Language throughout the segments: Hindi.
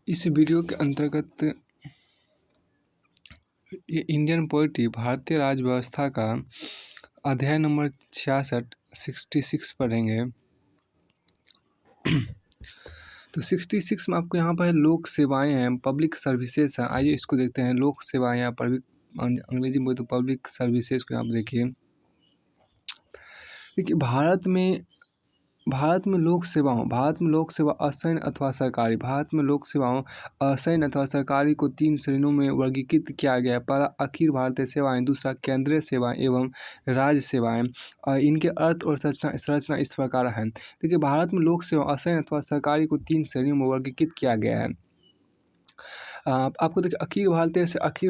इस वीडियो के अंतर्गत ये इंडियन पोइट्री भारतीय राज्य व्यवस्था का अध्याय नंबर 66 पढ़ेंगे। तो 66 में आपको यहाँ पर लोक सेवाएं हैं, पब्लिक सर्विसेज है। आइए इसको देखते हैं। लोक सेवाएं या अंग्रेजी में तो पब्लिक सर्विसेज को यहाँ पर देखिए। भारत में लोक सेवा असैन्य अथवा सरकारी। भारत में लोक सेवाओं असैन्य अथवा सरकारी को 3 श्रेणियों में वर्गीकृत किया गया है। पहला अखिल भारतीय सेवाएं, दूसरा केंद्रीय सेवाएं एवं राज्य सेवाएं। इनके अर्थ और संरचना इस प्रकार है। देखिए, भारत में लोक सेवा असैन्य अथवा सरकारी को 3 श्रेणियों में वर्गीकृत किया गया है। आपको देखिए, अखिल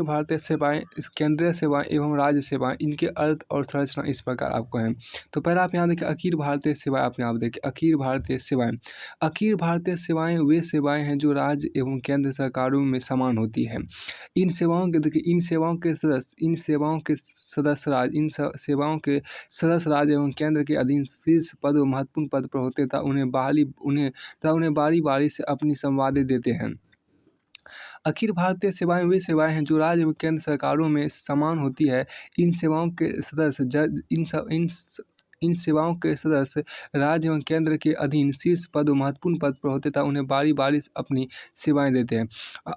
भारतीय सेवाएं, केंद्रीय सेवाएं एवं राज्य सेवाएं, इनके अर्थ और संरचना इस प्रकार आपको हैं। तो पहले आप यहाँ देखिए अखिल भारतीय सेवाएं। आप यहाँ देखिए अखिल भारतीय सेवाएं वे सेवाएं हैं जो राज्य एवं केंद्र सरकारों में समान होती है। इन सेवाओं के सदस्य राज्य एवं केंद्र के अधीन शीर्ष पद व महत्वपूर्ण पद पर होते तथा उन्हें बारी बारी से अपनी संवादें देते हैं। अखिल भारतीय सेवाएं वे सेवाएं हैं जो राज्य एवं केंद्र सरकारों में समान होती है। इन सेवाओं के सदस्य राज्य एवं केंद्र के अधीन शीर्ष पद व महत्वपूर्ण पद पर होते तथा उन्हें बारी बारी से अपनी सेवाएं देते हैं।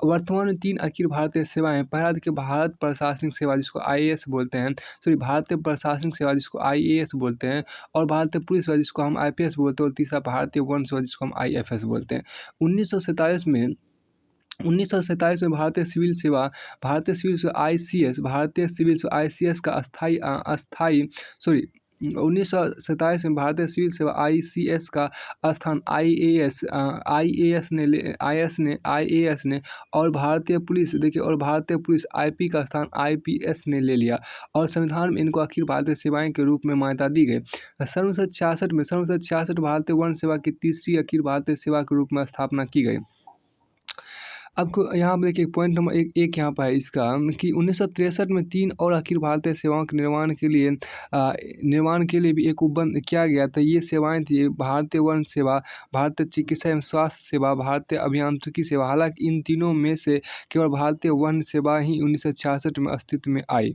वर्तमान में 3 अखिल भारतीय सेवाएं। पहला देखिए भारत प्रशासनिक सेवा, जिसको IAS बोलते हैं, भारतीय प्रशासनिक सेवा जिसको IAS बोलते हैं, और भारतीय पुलिस सेवा जिसको हम IPS बोलते हैं, और तीसरा भारतीय वन सेवा जिसको हम IFS बोलते हैं। 1947 में भारतीय सिविल सेवा ICS का 1947 में भारतीय सिविल सेवा ICS का स्थान IAS ने और भारतीय पुलिस IP का स्थान IPS ने ले लिया, और संविधान में इनको अखिल भारतीय सेवाएं के रूप में मान्यता दी गई। सन 1966 में भारतीय वन सेवा की तीसरी अखिल भारतीय सेवा के रूप में स्थापना की गई। आपको यहाँ पर देखिए पॉइंट नंबर एक यहाँ पर है इसका कि 1963 में 3 और अखिल भारतीय सेवाओं के निर्माण के लिए भी एक उपबंध किया गया था। ये सेवाएं थी भारतीय वन सेवा, भारतीय चिकित्सा एवं स्वास्थ्य सेवा, भारतीय अभियांत्रिकी सेवा। हालांकि इन तीनों में से केवल भारतीय वन सेवा ही 1966 में अस्तित्व में आई।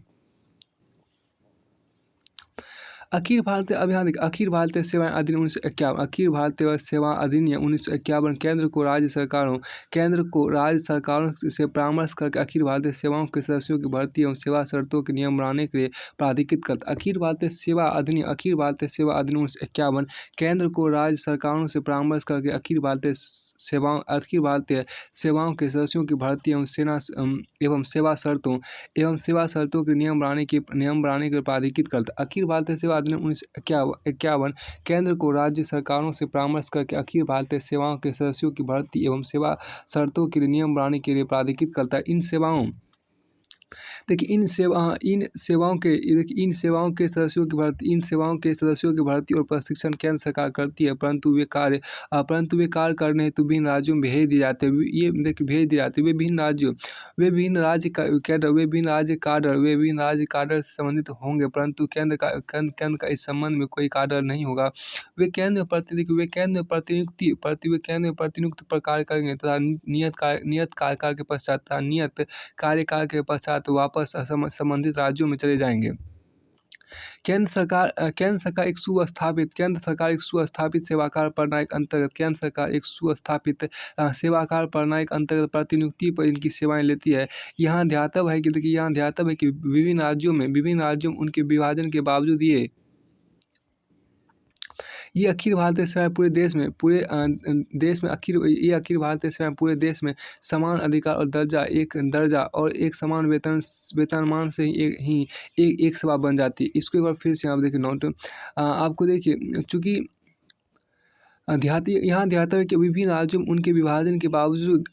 अखिल भारतीय सेवा अधिनियम 1951 केंद्र को राज्य सरकारों से परामर्श करके अखिल भारतीय सेवाओं के सदस्यों की भर्ती एवं सेवा शर्तों के नियम बनाने के लिए प्राधिकृत करता। अखिल भारतीय सेवा अधिनियम 1951 केंद्र को राज्य सरकारों से परामर्श करके अखिल भारतीय सेवाओं के सदस्यों की भर्ती एवं सेवा शर्तों के नियम बनाने के लिए प्राधिकृत करता। अखिल भारतीय सेवा अधिनियम 1951 केंद्र को राज्य सरकारों से परामर्श करके अखिल भारतीय सेवाओं के सदस्यों की भर्ती एवं सेवा शर्तों के लिए नियम बनाने के लिए प्राधिकृत करता है। इन सेवाओं के सदस्यों की भर्ती और प्रशिक्षण केंद्र सरकार करती है, परंतु वे कार्य करने हेतु विभिन्न राज्यों में भेज दिए जाते हैं। विभिन्न राज्य काडर से संबंधित होंगे, परंतु केंद्र का इस संबंध में कोई काडर नहीं होगा। वे केंद्र में प्रतिनियुक्ति पर कार्य करेंगे तथा नियत कार्यकाल के पश्चात वापस संबंधित राज्यों में चले जाएंगे। केंद्र सरकार एक सुस्थापित सेवाकार प्रणाली के अंतर्गत प्रतिनियुक्ति पर इनकी सेवाएं लेती है। यहाँ ध्यातव्य है कि विभिन्न राज्यों में उनके विभाजन के बावजूद ये अखिल भारतीय सेवाएं पूरे देश में पूरे देश में समान अधिकार और दर्जा और एक समान वेतनमान से ही एक सेवा बन जाती है। इसको एक बार फिर से आप देखिए नोट। आपको देखिए, चूँकि यहाँ ध्यातव्य है कि विभिन्न राज्यों में उनके विभाजन के बावजूद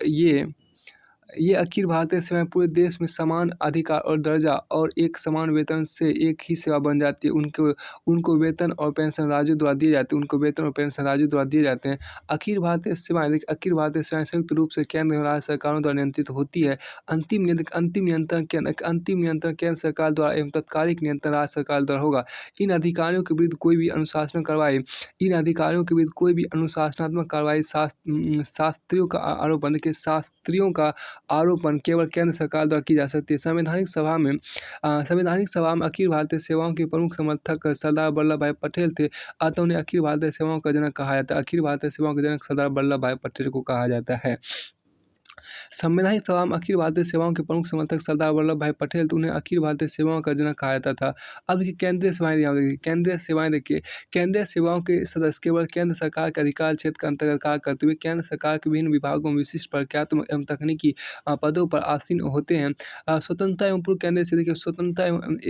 ये अखिल भारतीय सेवाएँ पूरे देश में समान अधिकार और दर्जा और एक समान वेतन से एक ही सेवा बन जाती है। उनको उनको वेतन और पेंशन राज्यों द्वारा दिए जाते हैं, उनको वेतन और पेंशन राज्यों द्वारा दिए जाते हैं। अखिल भारतीय सेवाएँ देखिए, अखिल भारतीय सेवाएँ संयुक्त रूप से केंद्र और राज्य सरकारों द्वारा नियंत्रित होती है। अंतिम नियंत्रण केंद्र सरकार द्वारा एवं तत्कालिक नियंत्रण राज्य सरकार द्वारा होगा। इन अधिकारियों के विरुद्ध कोई भी अनुशासन कार्रवाई इन अधिकारियों के विरुद्ध कोई भी अनुशासनात्मक कार्रवाई शास्त्रियों का आरोपण केवल केंद्र सरकार द्वारा की जा सकती है। संवैधानिक सभा में अखिल भारतीय सेवाओं के प्रमुख समर्थक सरदार वल्लभ भाई पटेल थे, अतः उन्हें अखिल भारतीय सेवाओं का जनक कहा जाता है। अखिल भारतीय सेवाओं के जनक सरदार वल्लभ भाई पटेल को कहा जाता है। संवैधानिक सभा में अखिल भारतीय सेवाओं के प्रमुख समर्थक सरदार वल्लभ भाई पटेल, तो उन्हें अखिल भारतीय सेवाओं का जनक कहा जाता था। अब देखिए केंद्रीय सेवाएँ, यहाँ देखिए केंद्रीय सेवाओं के सदस्य केवल केंद्र सरकार के अधिकार क्षेत्र के अंतर्गत कार्य करते हुए केंद्र सरकार के विभिन्न विभागों में विशिष्ट प्रक्रियात्मक एवं तकनीकी पदों पर आसीन होते हैं। स्वतंत्रता एवं पूर्व केंद्रीय से देखिए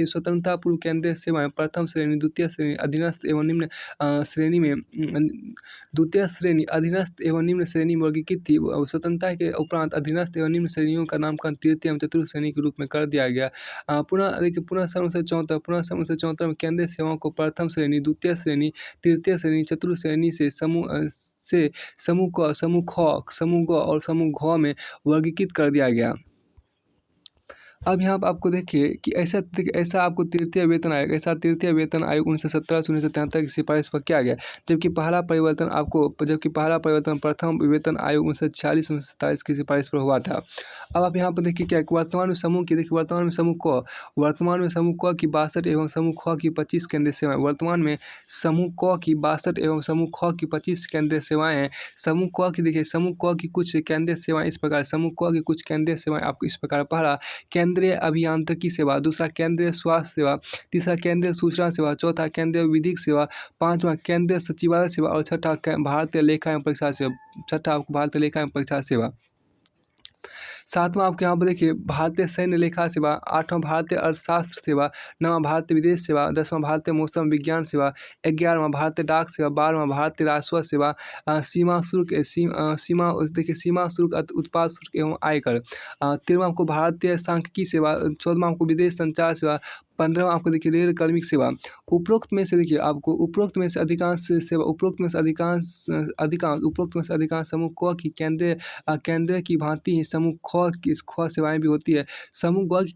स्वतंत्रता पूर्व केंद्रीय सेवाएँ प्रथम श्रेणी, द्वितीय श्रेणी, अधीनस्थ एवं निम्न श्रेणी में द्वितीय श्रेणी, अधीनस्थ एवं निम्न श्रेणी में वर्गीकृत थी। स्वतंत्रता के उपरांत अधीनस्थ एवं निम्न श्रेणियों का नामकरण तृतीय एवं चतुर्थ श्रेणी के रूप में कर दिया गया। पुनः सन 1974 में केंद्रीय सेवाओं को प्रथम श्रेणी, द्वितीय श्रेणी, तृतीय श्रेणी, चतुर्थ श्रेणी से समूह ग और समूह घ में वर्गीकृत कर दिया गया। अब यहाँ पर आपको देखिए कि ऐसा आपको तृतीय वेतन आयोग 1917 से 1973 की सिफारिश पर किया गया, जबकि पहला परिवर्तन प्रथम वेतन आयोग 1946 1947 की सिफारिश पर हुआ था। अब आप यहाँ पर देखिए क्या वर्तमान में समूह क की 62 एवं समूह ख की 25 केंद्रीय सेवाएं। वर्तमान में समूह क की 62 एवं समूह ख की 25 केंद्रीय सेवाएं हैं। समूह क की कुछ केंद्रीय सेवाएं इस प्रकार आपको इस प्रकार: पहला केंद्रीय अभियांत्रिकी सेवा, दूसरा केंद्रीय स्वास्थ्य सेवा, तीसरा केंद्रीय सूचना सेवा, चौथा केंद्रीय विधिक सेवा, पांचवा केंद्रीय सचिवालय सेवा और छठा भारतीय लेखा एवं परीक्षा सेवा। सातवां आपके यहाँ पर देखिए भारतीय सैन्य लेखा सेवा, आठवां भारतीय अर्थशास्त्र सेवा, नौवां भारतीय विदेश सेवा, 10वां भारतीय मौसम विज्ञान सेवा, 11वां भारतीय डाक सेवा, 12वां भारतीय राजस्व सेवा, सीमा शुल्क, उत्पाद शुल्क एवं आयकर, 13वां आपको भारतीय सांख्यिकी सेवा, 14वां आपको विदेश संचार सेवा, 15वां आपको देखिए रेल कर्मिक सेवा। उपरोक्त में से अधिकांश समूह क की केंद्र की भांति ही समूह ख सेवाएं भी होती है। समूह ग की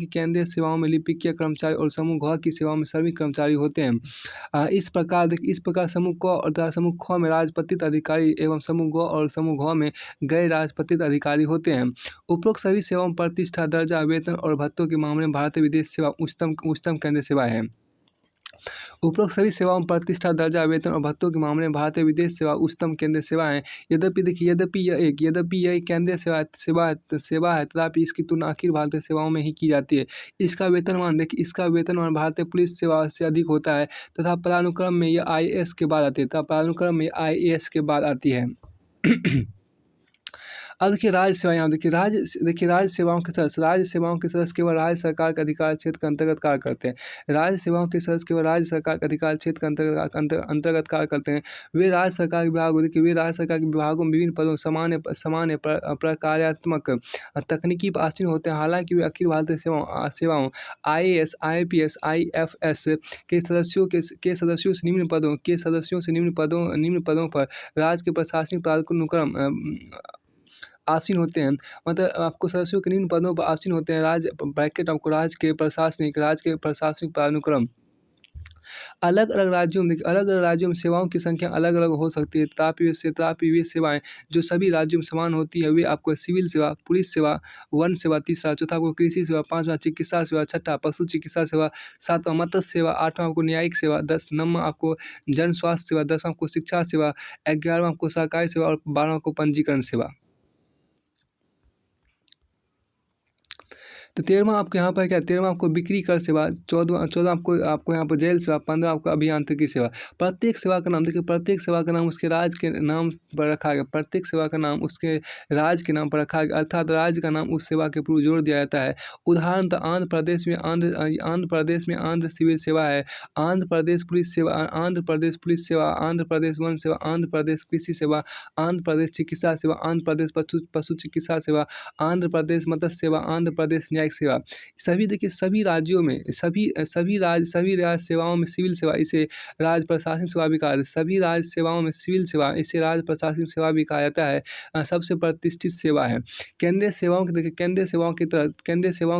केंद्रीय सेवाओं में लिपिकीय कर्मचारी और समूह घ की सेवाओं में श्रमिक कर्मचारी होते हैं। इस प्रकार समूह क और समूह ख में राजपत्रित अधिकारी एवं समूह ग और समूह घ में गैर राजपत्रित अधिकारी होते हैं। उपरोक्त सभी सेवाओं में प्रतिष्ठा, दर्जा, वेतन और भत्तों के मामले में भारतीय विदेश सेवा उच्चतम केंद्रीय सेवा है। उपरोक्त सभी सेवाओं में प्रतिष्ठा, दर्जा, वेतन और भत्तों के मामले में भारतीय विदेश सेवा उच्चतम केंद्रीय सेवा है। यद्यपि यह एक केंद्रीय सेवा है, तथापि इसकी तुलना अखिल भारतीय सेवाओं में ही की जाती है। इसका वेतनमान भारतीय पुलिस सेवा से अधिक होता है तथा पदानुक्रम में यह IAS के बाद आती है। अब देखिए राज्य सेवा, यहाँ देखिए राज्य सेवाओं के सदस्य केवल राज्य सरकार के अधिकार क्षेत्र के अंतर्गत कार्य करते हैं। राज्य सेवाओं के सदस्य केवल राज्य सरकार के अधिकार क्षेत्र के अंतर्गत कार्य करते हैं। वे राज्य सरकार के विभागों में विभिन्न पदों सामान्य प्रकार्यात्मक तकनीकी पर आसीन होते हैं। हालांकि वे अखिल भारतीय सेवाओं IAS, IPS, IFS के सदस्यों से निम्न पदों पर राज्य के प्रशासनिक पदानुक्रम आसीन होते हैं। मतलब आपको सदस्यों के निम्न पदों पर आसीन होते हैं। राज्य के प्रशासनिक पदानुक्रम अलग अलग राज्यों में सेवाओं की संख्या अलग अलग हो सकती है, तथापि वे सेवाएं जो सभी राज्यों में समान होती है वे आपको सिविल सेवा, पुलिस सेवा, वन सेवा, तीसरा, चौथा आपको कृषि सेवा, पांचवा चिकित्सा सेवा, छठा पशु चिकित्सा सेवा, सातवां मत्स्य सेवा, आठवां आपको न्यायिक सेवा, 9वां आपको जन स्वास्थ्य सेवा, 10वां आपको शिक्षा सेवा, 11वां आपको सहकारी सेवा और 12वां आपको पंजीकरण सेवा। तो 13वां आपको यहाँ पर क्या है, 13वां आपको बिक्री कर सेवा, 14वां 14 आपको आपको यहाँ पर जेल सेवा, 15 आपको अभियांत्रिकी सेवा। प्रत्येक सेवा का नाम देखिए, प्रत्येक सेवा का नाम उसके राज्य के नाम पर रखा गया, प्रत्येक सेवा का नाम उसके राज्य के नाम पर रखा गया, अर्थात राज्य का नाम उस सेवा के पूर्व जोड़ दिया जाता है। उदाहरणतः आंध्र प्रदेश में आंध्र सिविल सेवा है, आंध्र प्रदेश पुलिस सेवा, आंध्र प्रदेश पुलिस सेवा, आंध्र प्रदेश वन सेवा, आंध्र प्रदेश कृषि सेवा, आंध्र प्रदेश चिकित्सा सेवा, आंध्र प्रदेश पशु चिकित्सा सेवा, आंध्र प्रदेश मत्स्य सेवा, आंध्र प्रदेश न्यायिक सेवा। सभी देखिए, सभी राज्यों में सभी राज्य सेवाओं में सिविल सेवा इसे राज्य प्रशासनिक सेवा भी कहा जाता है। सभी राज्य सेवाओं में सिविल सेवा इसे राज्य प्रशासनिक सेवा भी कहा जाता है। सबसे प्रतिष्ठित सेवा है। केंद्रीय सेवाओं की देखिए, केंद्रीय सेवाओं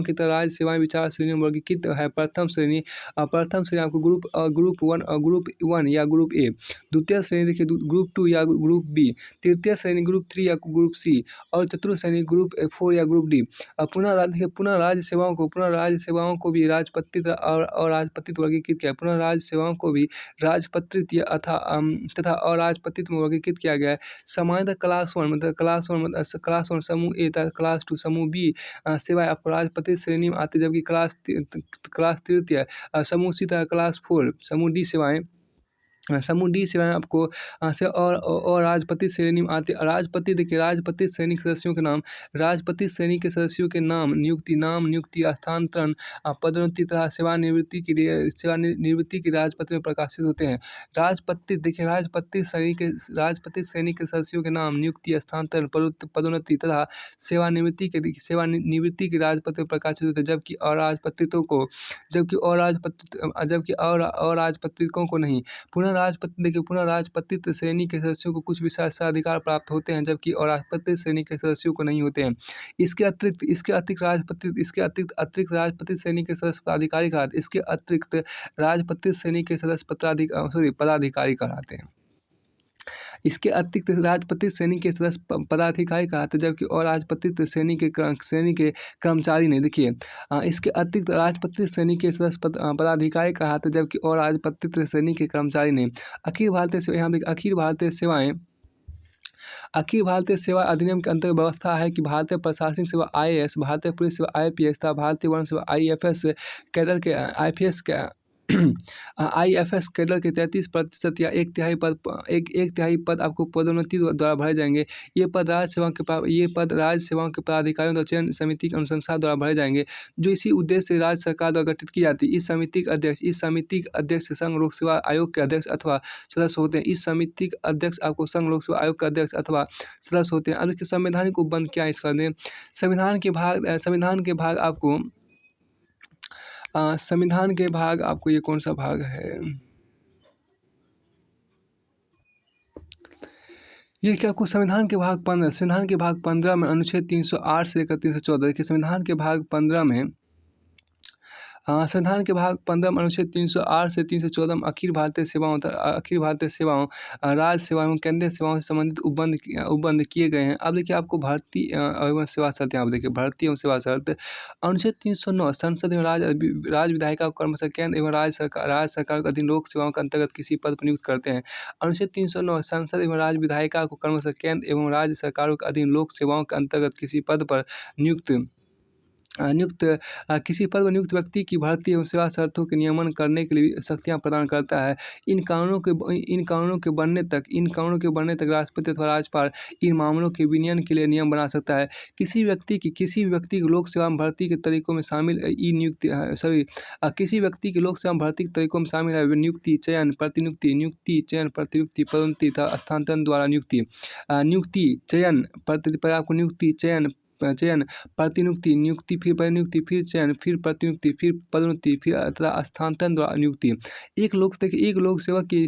की तरह राज्य सेवाएं भी 4 श्रेणियों में वर्गीकृत है। प्रथम श्रेणी आपको ग्रुप 1 या ग्रुप ए। द्वितीय श्रेणी देखिए ग्रुप 2 या ग्रुप बी। तृतीय श्रेणी ग्रुप 3 या ग्रुप सी। और चतुर्थ श्रेणी ग्रुप 4 या ग्रुप डी। पुनः राज्य सेवाओं को भी राजपत्रित और राजपत्रित वर्गीकृत किया। पुनः राज्य सेवाओं को भी राजपत्रित या तथा अराजपत्रित में वर्गीकृत किया गया है। सामान्यतः क्लास 1 मतलब क्लास 1 समूह ए तथा क्लास 2 समूह बी सेवाएं आपको राजपत्रित श्रेणी में आती है, जबकि क्लास तृतीय समूह सी तथा क्लास 4 समूह डी सेवाएं आपको और राजपत्रित श्रेणी में आती है। राजपत्रित देखिए, राजपत्रित श्रेणी के सदस्यों के नाम, राजपत्रित श्रेणी के सदस्यों के नियुक्ति हस्तांतरण पदोन्नति तथा सेवानिवृत्ति की राजपत्र में प्रकाशित होते हैं। राजपत्रित श्रेणी के सदस्यों के नाम, नियुक्ति हस्तांतरण पदोन्नति तथा सेवानिवृत्ति की राजपत्र में प्रकाशित होते हैं, जबकि अराजपत्रितों को नहीं। पुनः राजपत्रित श्रेणी के सदस्यों को कुछ विशेषाधिकार प्राप्त होते हैं, जबकि अराजपत्रित श्रेणी के सदस्यों को नहीं होते हैं। इसके अतिरिक्त राजपत्रित श्रेणी के सदस्य पदाधिकारी कहलाते हैं। इसके अतिरिक्त राजपत्रित श्रेणी के सदस्य पदाधिकारी कहलाते हैं। इसके अतिरिक्त राजपत्रित श्रेणी के सदस्य पदाधिकारी कहलाते हैं, जबकि अराजपत्रित श्रेणी के कर्मचारी नहीं। देखिए, इसके अतिरिक्त राजपत्रित श्रेणी के सदस्य पदाधिकारी कहलाते हैं, जबकि अराजपत्रित श्रेणी के कर्मचारी नहीं। अखिल भारतीय सेवा अधिनियम के अंतर्गत व्यवस्था है कि भारतीय प्रशासनिक सेवा IAS, भारतीय पुलिस सेवा IPS तथा भारतीय वन सेवा IFS कैडर के IFS कैडर के 33% या एक तिहाई पद आपको पदोन्नति द्वारा भरे जाएंगे। ये पद राज्य सेवाओं के पदाधिकारियों द्वारा चयन समिति के अनुशंसा द्वारा भरे जाएंगे, जो इसी उद्देश्य से राज्य सरकार द्वारा गठित की जाती है। इस समिति के अध्यक्ष संघ लोक सेवा आयोग के अध्यक्ष अथवा सदस्य होते हैं। इस समिति के अध्यक्ष आपको संघ लोक सेवा आयोग के अध्यक्ष अथवा सदस्य होते हैं। अब देखिए, संवैधानिक उपबंध क्या है इसका दें। संविधान के भाग आपको ये कौन सा भाग है, ये क्या आपको संविधान के भाग 15 में अनुच्छेद 308 से लेकर 314। देखिए, संविधान के भाग 15 में अनुच्छेद 308 से 314 में अखिल भारतीय सेवाओं, राज्य सेवा एवं केंद्रीय सेवाओं से संबंधित उपबंध किए गए हैं। अब देखिए, आपको भर्ती एवं सेवा शर्त, यहाँ पर देखिए भर्ती एवं सेवा शर्त। अनुच्छेद 309 संसद एवं राज्य विधायिका को क्रमशः केंद्र एवं राज्य सरकार के अधीन लोक सेवाओं के अंतर्गत किसी पद पर नियुक्त करते हैं। अनुच्छेद 309 संसद एवं राज्य विधायिका को क्रमशः केंद्र एवं राज्य सरकारों के अधीन लोक सेवाओं के अंतर्गत किसी पद पर नियुक्त व्यक्ति की भर्ती एवं सेवा शर्तों के नियमन करने के लिए शक्तियां प्रदान करता है। इन कानूनों के बनने तक राष्ट्रपति अथवा राज्यपाल इन मामलों के विनियमन के लिए नियम बना सकता है। किसी व्यक्ति की लोक सेवा में भर्ती के तरीकों में शामिल है नियुक्ति, चयन, प्रतिनियुक्ति, पदोन्नति तथा हस्तांतरण द्वारा नियुक्ति, प्रतिनियुक्ति, फिर परिनियुक्ति, फिर चयन, फिर प्रतिनियुक्ति, फिर पदोन्नति, फिर तथा हस्तांतरण द्वारा नियुक्ति। एक लोक सेवा की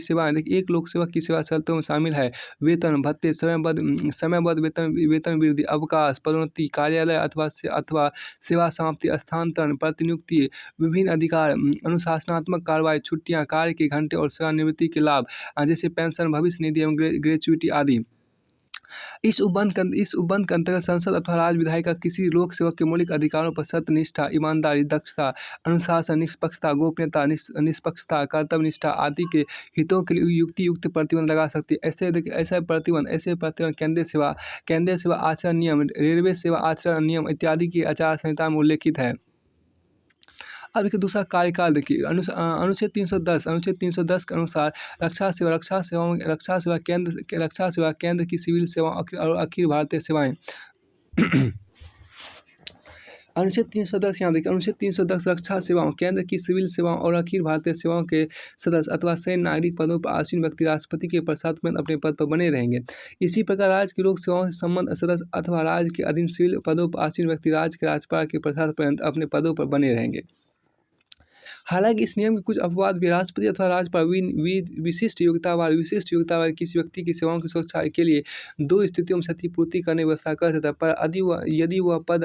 सेवा शर्तों में शामिल है वेतन, भत्ते, समयबद्ध वेतन वृद्धि, अवकाश, पदोन्नति, कार्यालय अथवा सेवा समाप्ति, हस्तांतरण, प्रतिनियुक्ति, विभिन्न अधिकार, अनुशासनात्मक कार्रवाई, छुट्टियां, कार्य के घंटे और सेवानिवृत्ति के लाभ, जैसे पेंशन, भविष्य निधि एवं ग्रेच्युटी आदि। इस उपबंध के अंतर्गत संसद अथवा राज्य विधायिका किसी लोक सेवक के मौलिक अधिकारों पर सत्यनिष्ठा, ईमानदारी, दक्षता, अनुशासन, निष्पक्षता, गोपनीयता, निष्पक्षता, कर्तव्यनिष्ठा आदि के हितों के लिए युक्तियुक्त प्रतिबंध लगा सकती है। ऐसे प्रतिबंध केंद्रीय सेवा आचरण नियम, रेलवे सेवा आचरण नियम इत्यादि की आचार संहिता में उल्लेखित है। अब देखिए दूसरा कार्यकाल देखिए अनुच्छेद 310 के अनुसार रक्षा सेवा केंद्र की सिविल सेवाओं और अखिल भारतीय सेवाएं अनुच्छेद 310 यहाँ देखिए अनुच्छेद 310 रक्षा सेवाओं केंद्र की सिविल सेवाओं और अखिल भारतीय सेवाओं के सदस्य अथवा सैन्य नागरिक पदों पर आसीन व्यक्ति राष्ट्रपति के प्रसाद में अपने पद पर बने रहेंगे। इसी प्रकार राज्य की लोक सेवाओं से संबंध सदस्य अथवा राज्य के अधीन सिविल पदों पर आसीन व्यक्ति राज्य के राज्यपाल के प्रसाद पर्यंत अपने पदों पर बने रहेंगे। हालांकि इस नियम के कुछ अपवाद भी राष्ट्रपति अथवा राज्यपाल विशिष्ट योग्यता वाले किसी व्यक्ति की सेवाओं की सुरक्षा के लिए दो स्थितियों में क्षतिपूर्ति करने की व्यवस्था कर सकता है, पर यदि वह पद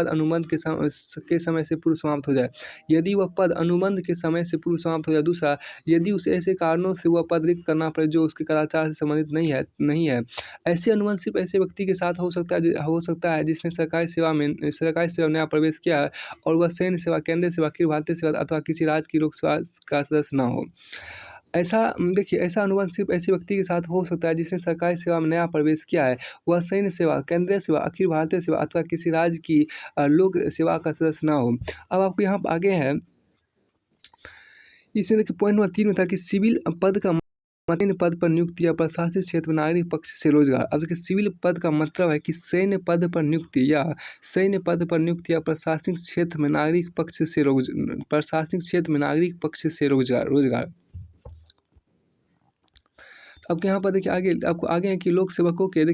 अनुबंध के समय से पूर्व समाप्त हो जाए दूसरा, यदि उसे ऐसे कारणों से वह पद रिक्त करना पड़े जो उसके कदाचार से संबंधित नहीं है। ऐसे अनुबंध सिर्फ ऐसे व्यक्ति के साथ हो सकता है जिसने सरकारी सेवा में नया प्रवेश किया है और वह सैन्य सेवा, केंद्रीय सेवा, अखिल भारतीय सेवा अथवा किसी राज्य की लोक सेवा का सदस्य न हो। ऐसा अनुबंध सिर्फ ऐसे व्यक्ति के साथ हो सकता है जिसने सरकारी सेवा में नया प्रवेश किया है, वह सैन्य सेवा, केंद्रीय सेवा, अखिल भारतीय सेवा अथवा किसी राज्य की लोक सेवा का सदस्य न हो। अब आपको यहाँ आगे है, इसमें देखिए पॉइंट नंबर 3 में था कि सिविल पद पर नियुक्ति या प्रशासनिक क्षेत्र में नागरिक पक्ष से रोजगार। अब देखिए सिविल पद का मतलब है कि सैन्य पद पर नियुक्ति या प्रशासनिक क्षेत्र में नागरिक पक्ष से रोजगार। अब यहाँ पर देखिए आपको आगे है कि लोक सेवकों के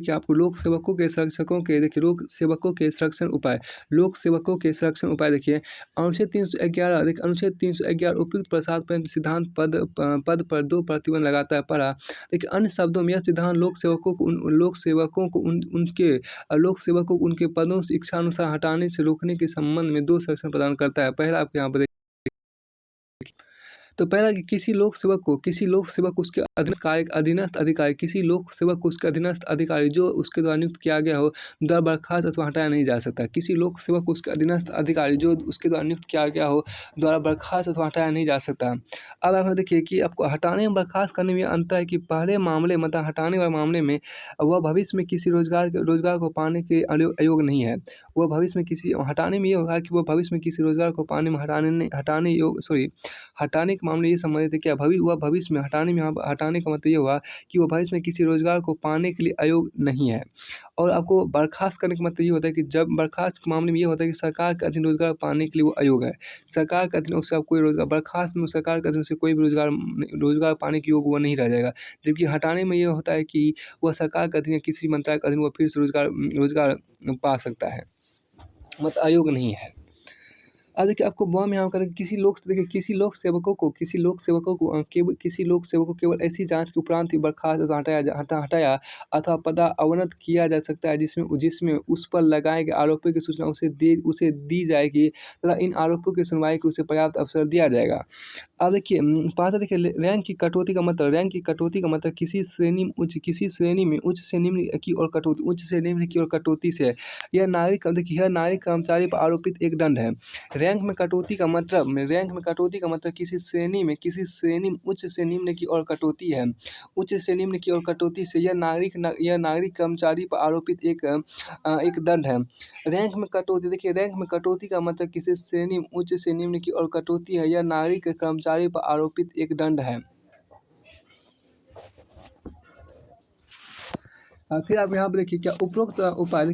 संरक्षण उपाय देखिए अनुच्छेद 311 उपयुक्त प्रसाद पर्यंत सिद्धांत पद पर दो प्रतिबंध लगाता है। पढ़ा देखिए अन्य शब्दों में यह सिद्धांत लोक सेवकों को उनके पदों से इच्छानुसार हटाने से रोकने के संबंध में दो संरक्षण प्रदान करता है। पहला आपके यहाँ पर तो पहला कि किसी लोक सेवक को उसके अधीनस्थ अधिकारी जो उसके द्वारा नियुक्त किया गया हो द्वारा बर्खास्त अथवा हटाया नहीं जा सकता। किसी लोक सेवक को उसके अधीनस्थ अधिकारी जो उसके द्वारा नियुक्त किया गया हो द्वारा बर्खास्त अथवा हटाया नहीं जा सकता। अब आप देखिए कि आपको हटाने में बर्खास्त करने में अंतर है कि पहले मामले मतलब हटाने वाले मामले में वह भविष्य में किसी रोजगार को पाने के अयोग्य नहीं है। वह भविष्य में किसी हटाने में ये होगा कि वह भविष्य में किसी रोजगार को पाने में हटाने के मामले ये संबंधित है क्या वह भविष्य में हटाने का मतलब ये हुआ कि वह भविष्य में किसी रोजगार को पाने के लिए अयोग्य नहीं है। और आपको बर्खास्त करने का मतलब ये होता है कि जब बर्खास्त के मामले में ये होता है कि सरकार के अधीन रोजगार पाने के लिए वो अयोग्य है। सरकार के अधीन उससे आप कोई रोजगार बर्खास्त में सरकार के अधीन से कोई भी रोजगार पाने के योग्य वो नहीं रह जाएगा। जबकि हटाने में ये होता है कि वह सरकार के अधीन या किसी मंत्रालय के अधीन वह फिर से रोजगार पा सकता है, मतलब अयोग्य नहीं है। अब देखिए आपको बॉम यहाँ कर किसी लोक सेवकों को केवल ऐसी जांच के उपरांत ही बर्खास्त हटाया अथवा पदावनत किया जा सकता है जिसमें उस पर लगाए गए आरोपों की सूचना उसे दी जाएगी तथा इन आरोपों की सुनवाई को उसे पर्याप्त अवसर दिया जाएगा। अब देखिए देखिए रैंक की कटौती का मतलब किसी श्रेणी में उच्च से निम्न की ओर कटौती से यह नागरिक कर्मचारी पर आरोपित एक दंड है। रैंक में कटौती का मतलब किसी श्रेणी में उच्च से निम्न की ओर कटौती है। उच्च से निम्न की ओर कटौती से यह नागरिक कर्मचारी पर आरोपित एक दंड है। रैंक में कटौती का मतलब किसी श्रेणी में उच्च से निम्न की ओर कटौती है। यह नागरिक कर्मचारी पर आरोपित एक दंड है। फिर आप यहाँ पर देखिए क्या उपरोक्त उपाय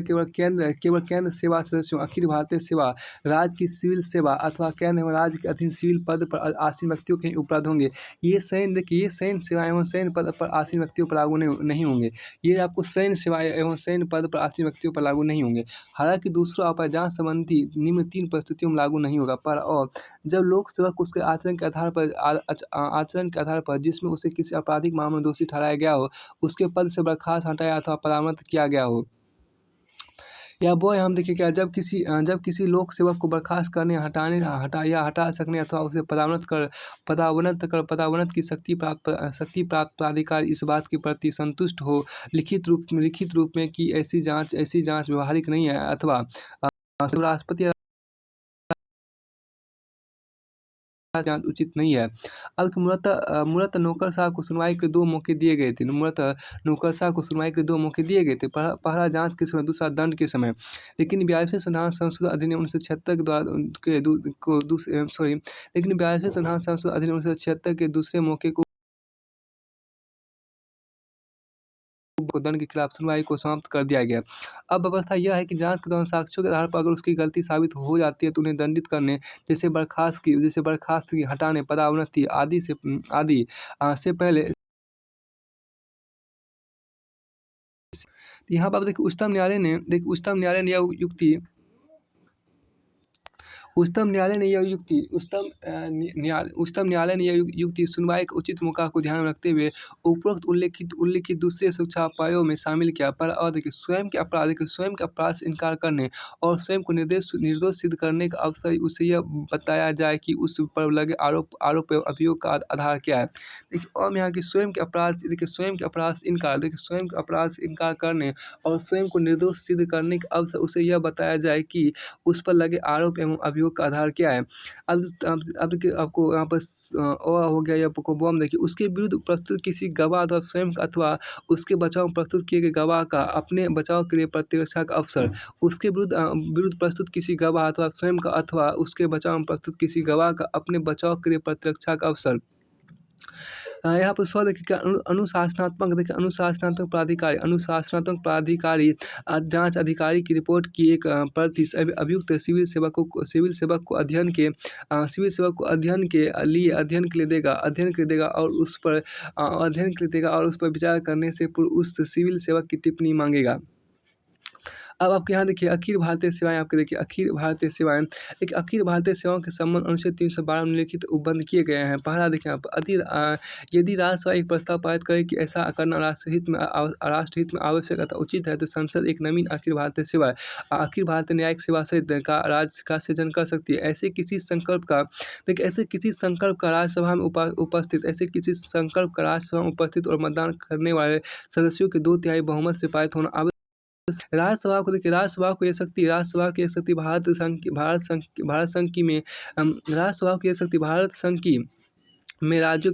केवल केंद्र सेवा सदस्यों, अखिल भारतीय सेवा, राज्य की सिविल सेवा अथवा केंद्र एवं राज्य के अधीन सिविल पद पर आसीन व्यक्तियों के उपलब्ध होंगे। ये सैन्य सेवा एवं सैन्य पद पर आसीन व्यक्तियों पर लागू नहीं होंगे। ये आपको सैन्य सेवा एवं सैन्य पद पर आसीन व्यक्तियों पर लागू नहीं होंगे। हालांकि दूसरा उपाय जांच संबंधी निम्न 3 परिस्थितियों में लागू नहीं होगा। पर और जब लोक सेवक उसके आचरण के आधार पर जिसमें उसे किसी आपराधिक मामले में दोषी ठहराया गया हो उसके पद से बर्खास्त, हटाया अथवा परामर्श किया गया हो। या वो हम देखिए क्या जब किसी लोक सेवक को बर्खास्त करने, हटा सकने अथवा उसे पदावनत की शक्ति प्राप्त प्राधिकार इस बात के प्रति संतुष्ट हो लिखित रूप में कि ऐसी जाँच व्यवहारिक नहीं है अथवा राष्ट्रपति जाँच उचित नहीं है। अब कि मूलतः नौकरशाह को सुनवाई के 2 मौके दिए गए थे। मूलतः नौकरशाह को सुनवाई के 2 मौके दिए गए थे। पहला जाँच के समय, दूसरा दंड के समय। लेकिन 42वें संविधान संशोधन अधिनियम 1976 के द्वारा के दू को दूस सॉरी लेकिन 42वें संविधान संशोधन अधिनियम 1976 के दूसरे मौके को दंड के खिलाफ सुनवाई को समाप्त कर दिया गया। अब व्यवस्था यह है कि जांच के दौरान साक्ष्यों के आधार पर अगर उसकी गलती साबित हो जाती है तो उन्हें दंडित करने, जैसे बर्खास्तगी, हटाने, पदावनति आदि से पहले यहाँ पर देखिए उच्चतम न्यायालय ने यह युक्ति उच्चतम न्यायालय ने यह युक्ति सुनवाई के उचित मौका को ध्यान में रखते हुए उपरोक्त उल्लिखित दूसरे सुरक्षा उपायों में शामिल किया। पर और देखिए स्वयं के अपराध से इनकार करने और स्वयं को निर्दोष सिद्ध करने का अवसर उसे यह बताया जाए कि उस पर लगे आरोप एवं अभियोग का आधार क्या है। देखिए और यहाँ की स्वयं के अपराध से इनकार करने और स्वयं को निर्दोष सिद्ध करने का अवसर उसे यह बताया जाए कि उस पर लगे आरोप एवं अभियोग का आधार क्या है। आपको यहाँ पर हो गया या आपको बम देखिए उसके विरुद्ध प्रस्तुत किसी गवाह अथवा स्वयं अथवा उसके बचाव में प्रस्तुत किए गए गवाह का अपने बचाव के लिए प्रतिरक्षा का अवसर। उसके विरुद्ध प्रस्तुत किसी गवाह अथवा स्वयं का अथवा उसके बचाव में प्रस्तुत किसी गवाह का अपने बचाव के लिए प्रतिरक्षा का अवसर। यहाँ पर देखिए क्या अनुशासनात्मक प्राधिकारी जांच अधिकारी की रिपोर्ट की एक प्रति अभियुक्त सिविल सेवक को अध्ययन के लिए देगा और उस पर विचार करने से पूर्व उस सिविल सेवक की टिप्पणी मांगेगा। अब आपके यहाँ देखिए अखिल भारतीय सेवाएँ अखिल भारतीय सेवाओं के संबंध अनुच्छेद 312 में लिखित उपबंध किए गए हैं। पहला देखिए यहाँ पर यदि राज्यसभा एक प्रस्ताव पारित करे कि ऐसा करना राष्ट्रहित में आवश्यक अथवा उचित है तो संसद एक नवीन अखिल भारतीय न्यायिक सेवा सहित का सृजन कर सकती है। ऐसे किसी संकल्प का राज्यसभा में उपस्थित और मतदान करने वाले सदस्यों के 2/3 बहुमत से पारित होना आवश्यक। राज्यसभा को यह शक्ति भारत संघ की में राज्यों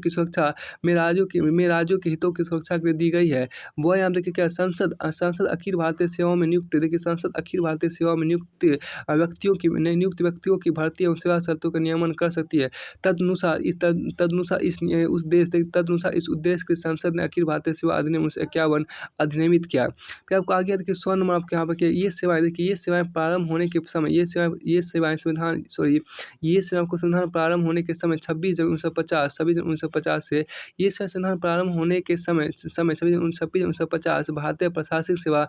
के हितों की सुरक्षा के लिए दी गई है। वो यहाँ देखिए क्या संसद अखिल भारतीय सेवाओं में नियुक्त व्यक्तियों की भर्ती एवं सेवा शर्तों का नियमन कर सकती है। तदनुसार इस उद्देश्य के संसद ने अखिल भारतीय सेवा अधिनियम 1951 अधिनियमित किया। फिर आपको आगे देखिए 100 नंबर आपके यहाँ पर ये सेवाएं प्रारंभ होने के समय ये सेवाएं को संविधान प्रारंभ होने के समय 26 जनवरी 1950 से ये संविधान प्रारंभ होने के समय 26 जनवरी 1950 भारतीय प्रशासनिक सेवा,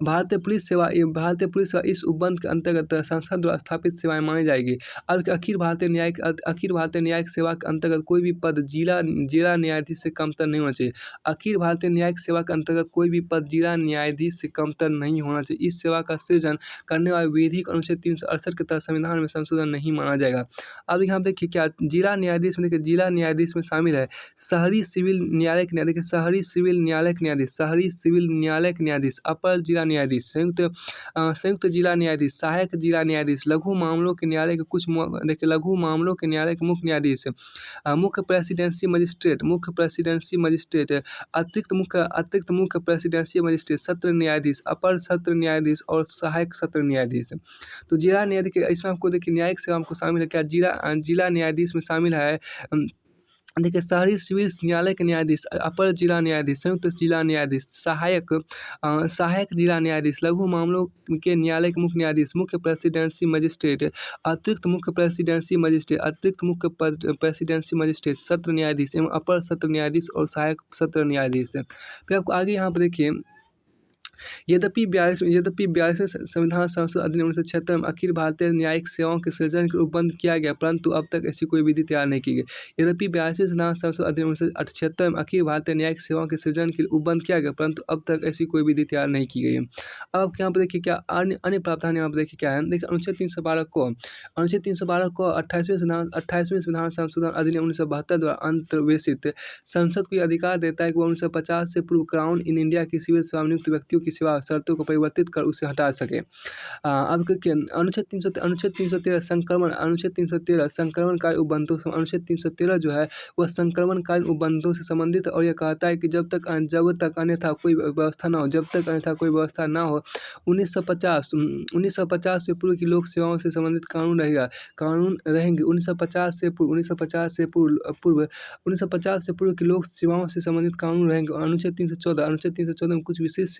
भारतीय पुलिस सेवा इस उपबंध के अंतर्गत संसद द्वारा स्थापित सेवाएं मानी जाएगी। अब अखिल भारतीय न्यायिक सेवा के अंतर्गत कोई भी पद जिला न्यायाधीश से कमतर नहीं होना चाहिए। अखिल भारतीय न्यायिक सेवा के अंतर्गत कोई भी पद जिला न्यायाधीश से कमतर नहीं होना चाहिए। इस सेवा का सृजन करने वाले विधिक अनुच्छेद 368 के तहत संविधान में संशोधन नहीं माना जाएगा। अब यहाँ देखिए क्या जिला न्यायाधीश में शामिल है शहरी सिविल न्यायालय न्यायाधीश, अपर जिला न्यायाधीश, संयुक्त जिला न्यायाधीश, सहायक जिला न्यायाधीश, लघु मामलों के न्यायालय के मुख्य न्यायाधीश, मुख्य प्रेसिडेंसी मजिस्ट्रेट, अतिरिक्त मुख्य प्रेसिडेंसी मजिस्ट्रेट, सत्र न्यायाधीश, अपर सत्र न्यायाधीश और सहायक सत्र न्यायाधीश। तो जिला न्यायाधीश इसमें आपको देखिए न्यायिक सेवा आपको शामिल है क्या जिला न्यायाधीश में शामिल है देखिए शहरी सिविल न्यायालय के न्यायाधीश, अपर जिला न्यायाधीश, संयुक्त जिला न्यायाधीश, सहायक जिला न्यायाधीश, लघु मामलों के न्यायालय के मुख्य न्यायाधीश, मुख्य प्रेसिडेंसी मजिस्ट्रेट, अतिरिक्त मुख्य प्रेसिडेंसी मजिस्ट्रेट, सत्र न्यायाधीश एवं अपर सत्र न्यायाधीश और सहायक सत्र न्यायाधीश। फिर आपको आगे यहाँ पर देखिए यद्यपि 42वें संविधान संशोधन अधिनियम 1976 में अखिल भारतीय न्यायिक सेवाओं के सृजन के उपबंध किया गया, परंतु अब तक ऐसी कोई विधि तैयार नहीं की गई। यद्यपि 42वें संविधान संशोधन अधिनियम 1976 में अखिल भारतीय न्यायिक सेवाओं के सृजन के लिए उपबंध किया गया, परंतु अब तक ऐसी कोई विधि तैयार नहीं की गई है। अब आपके यहाँ पर देखिए क्या अन्य अन्य प्रावधान यहाँ पर देखिए क्या है। देखिए अनुच्छेद 312 को 28वें संविधान संशोधन अधिनियम 1972 द्वारा अंतर्वेशित संसद को यह अधिकार देता है कि वह 1950 से पूर्व क्राउन इन इंडिया की सिविल सेवा में नियुक्त व्यक्तियों की सेवा शर्तों को परिवर्तित कर उसे हटा सके। अब क्योंकि अनुच्छेद 313 संक्रमणकारी उपबंधों से अनुच्छेद 313 जो है वह संक्रमणकारी उपबंधों से संबंधित है, और यह कहता है कि जब तक अन्यथा कोई व्यवस्था ना हो 1950 से पूर्व की लोक सेवाओं से संबंधित कानून रहेंगे 1950 से पूर्व 1950 से पूर्व की लोक सेवाओं से संबंधित कानून रहेंगे। और अनुच्छेद 314 में कुछ विशिष्ट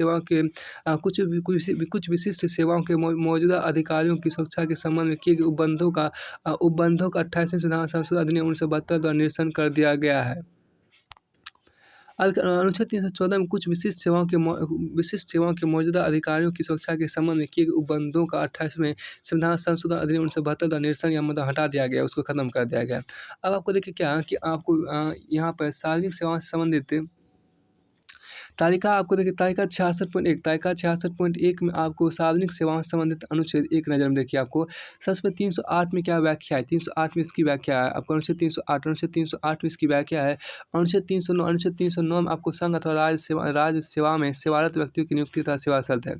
सेवाओं के मौजूदा अधिकारियों की सुरक्षा के संबंध में किए गए उपबंधों का 28वें संविधान संशोधन अधिनियम 1972 द्वारा निरसन कर दिया गया है। अब अनुच्छेद 314 में कुछ विशिष्ट सेवाओं के मौजूदा अधिकारियों की सुरक्षा के संबंध में किए गए उपबंधों का 28वें संविधान संशोधन अधिनियम 1972 द्वारा निरसन या मतलब हटा दिया गया, उसको खत्म कर दिया गया। अब आपको देखिए क्या कि आपको यहाँ पर सार्वजनिक सेवाओं से संबंधित तालिका आपको देखिए तालिका 66.1 में आपको सार्वजनिक सेवाओं से संबंधित अनुच्छेद एक नज़र में देखिए आपको सबसे 308 में क्या व्याख्या है। 308 में इसकी व्याख्या है आपको अनुच्छेद 308 में इसकी व्याख्या है। अनुच्छेद 309 में आपको संघ अथवा राज्य सेवा में सेवारत व्यक्तियों की नियुक्ति तथा सेवा शर्त है।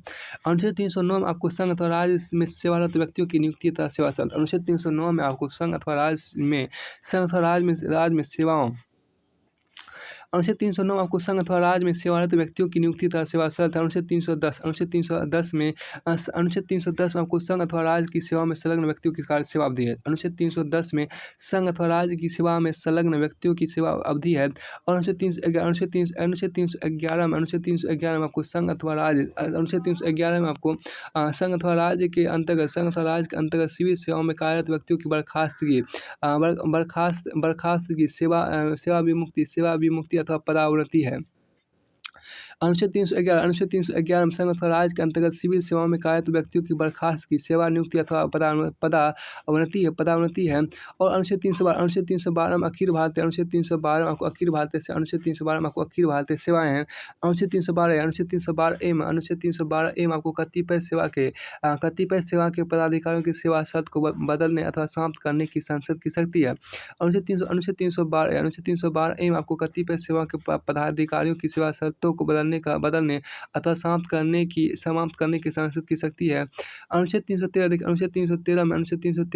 अनुच्छेद 309 में आपको संघ अथवा राज्य में सेवारत व्यक्तियों की नियुक्ति तथा सेवा शर्त। अनुच्छेद 309 में आपको संघ अथवा राज्य में सेवाओं अनुच्छेद 309 आपको संघ अथवा राज्य में सेवारत व्यक्तियों की नियुक्ति तथा सेवा शर्त है। अनुच्छेद 310 में आपको संघ अथवा राज्य की सेवा में संलग्न व्यक्तियों की कार्य सेवा अवधि है। अनुच्छेद 310 में संघ अथवा राज्य की सेवा में संलग्न व्यक्तियों की सेवा अवधि है। और अनुच्छेद 311 में आपको संघ अथवा राज्य के अंतर्गत सिविल सेवाओं में कार्यरत व्यक्तियों की बर्खास्तगी सेवा विमुक्ति अथवा पदावनति है। अनुच्छेद 311 में संघ अथवा राज्य के अंतर्गत सिविल सेवाओं में कार्यरत व्यक्तियों की बर्खास्तगी सेवा नियुक्ति अथवा पदावनति है। और अनुच्छेद 312 में अखिल भारतीय में आपको अखिल भारतीय सेवाएं हैं। अनुच्छेद 312 में आपको कतिपय सेवा के पदाधिकारियों की सेवा शर्त को बदलने अथवा समाप्त करने की संसद की शक्ति है। अनुच्छेद 312 में आपको कतिपय सेवा के पदाधिकारियों की सेवा शर्तों को बदलने अथवा समाप्त करने की संसद की शक्ति है। अनुच्छेद 313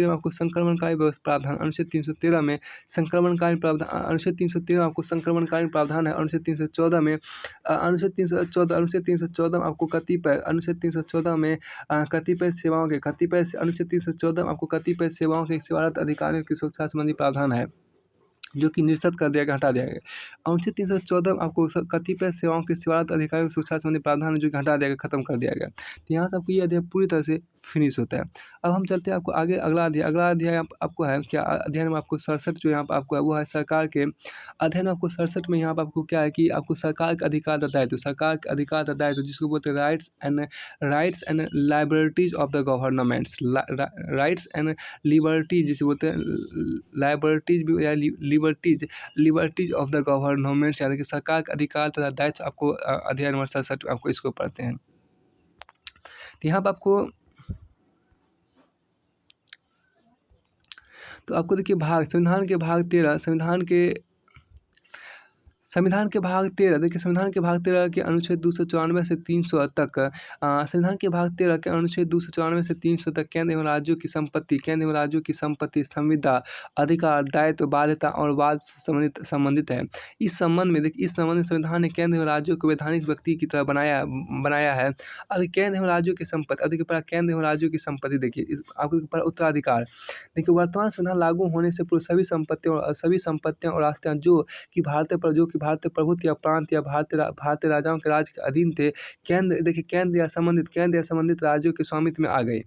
में आपको संक्रमणकारी प्रावधान। अनुच्छेद 313 में आपको संक्रमणकारी प्रावधान है। अनुच्छेद 314 में आपको कतिपय सेवाओं के सेवारत अधिकारियों की सुरक्षा संबंधी प्रावधान है, जो कि निरस्त कर दिया गया, हटा दिया गया। अनुच्छेद 314 में आपको कतिपय सेवाओं के सेवारत अधिकारियों की सुरक्षा संबंधी प्रावधान जो कि हटा दिया गया, खत्म कर दिया गया। तो यहाँ से आपको ये अध्याय पूरी तरह से फिनिश होता है। अब हम चलते हैं आपको आगे अगला अध्याय आपको है क्या अध्ययन में आपको 67 जो यहाँ पर आपको है वो है सरकार के अध्ययन। आपको 67 में यहाँ पर आपको क्या है कि आपको सरकार के अधिकार दायित्व जिसको बोलते हैं rights and liabilities of the governments. Rights and liberties जिसे बोलते हैं लाइबिलिटीज भी या लिबर्टीज ऑफ द गवर्नमेंट्स, यानी कि सरकार का अधिकार तथा दायित्व आपको अध्याय नंबर 67 आपको इसको पढ़ते हैं। तो यहाँ पर आपको देखिए संविधान के भाग 13 देखिए संविधान के भाग 13 के अनुच्छेद 294 से 300 तक संविधान के भाग 13 के अनुच्छेद 294 से 300 तक केंद्र एवं राज्यों की संपत्ति संविदा अधिकार दायित्व बाध्यता और वाद संबंधित है। इस संबंध में संविधान ने केंद्र एवं राज्यों को वैधानिक व्यक्ति की तरह बनाया है। अब केंद्र एवं राज्यों की संपत्ति देखिए आपको उत्तराधिकार देखिए वर्तमान संविधान लागू होने से पूर्व सभी संपत्तियां और आस्तियां जो कि भारतीय प्रभुत्व या प्रांत या भारतीय राजाओं के राज्य के अधीन थे केंद्र या संबंधित राज्यों के स्वामित्व में आ गए।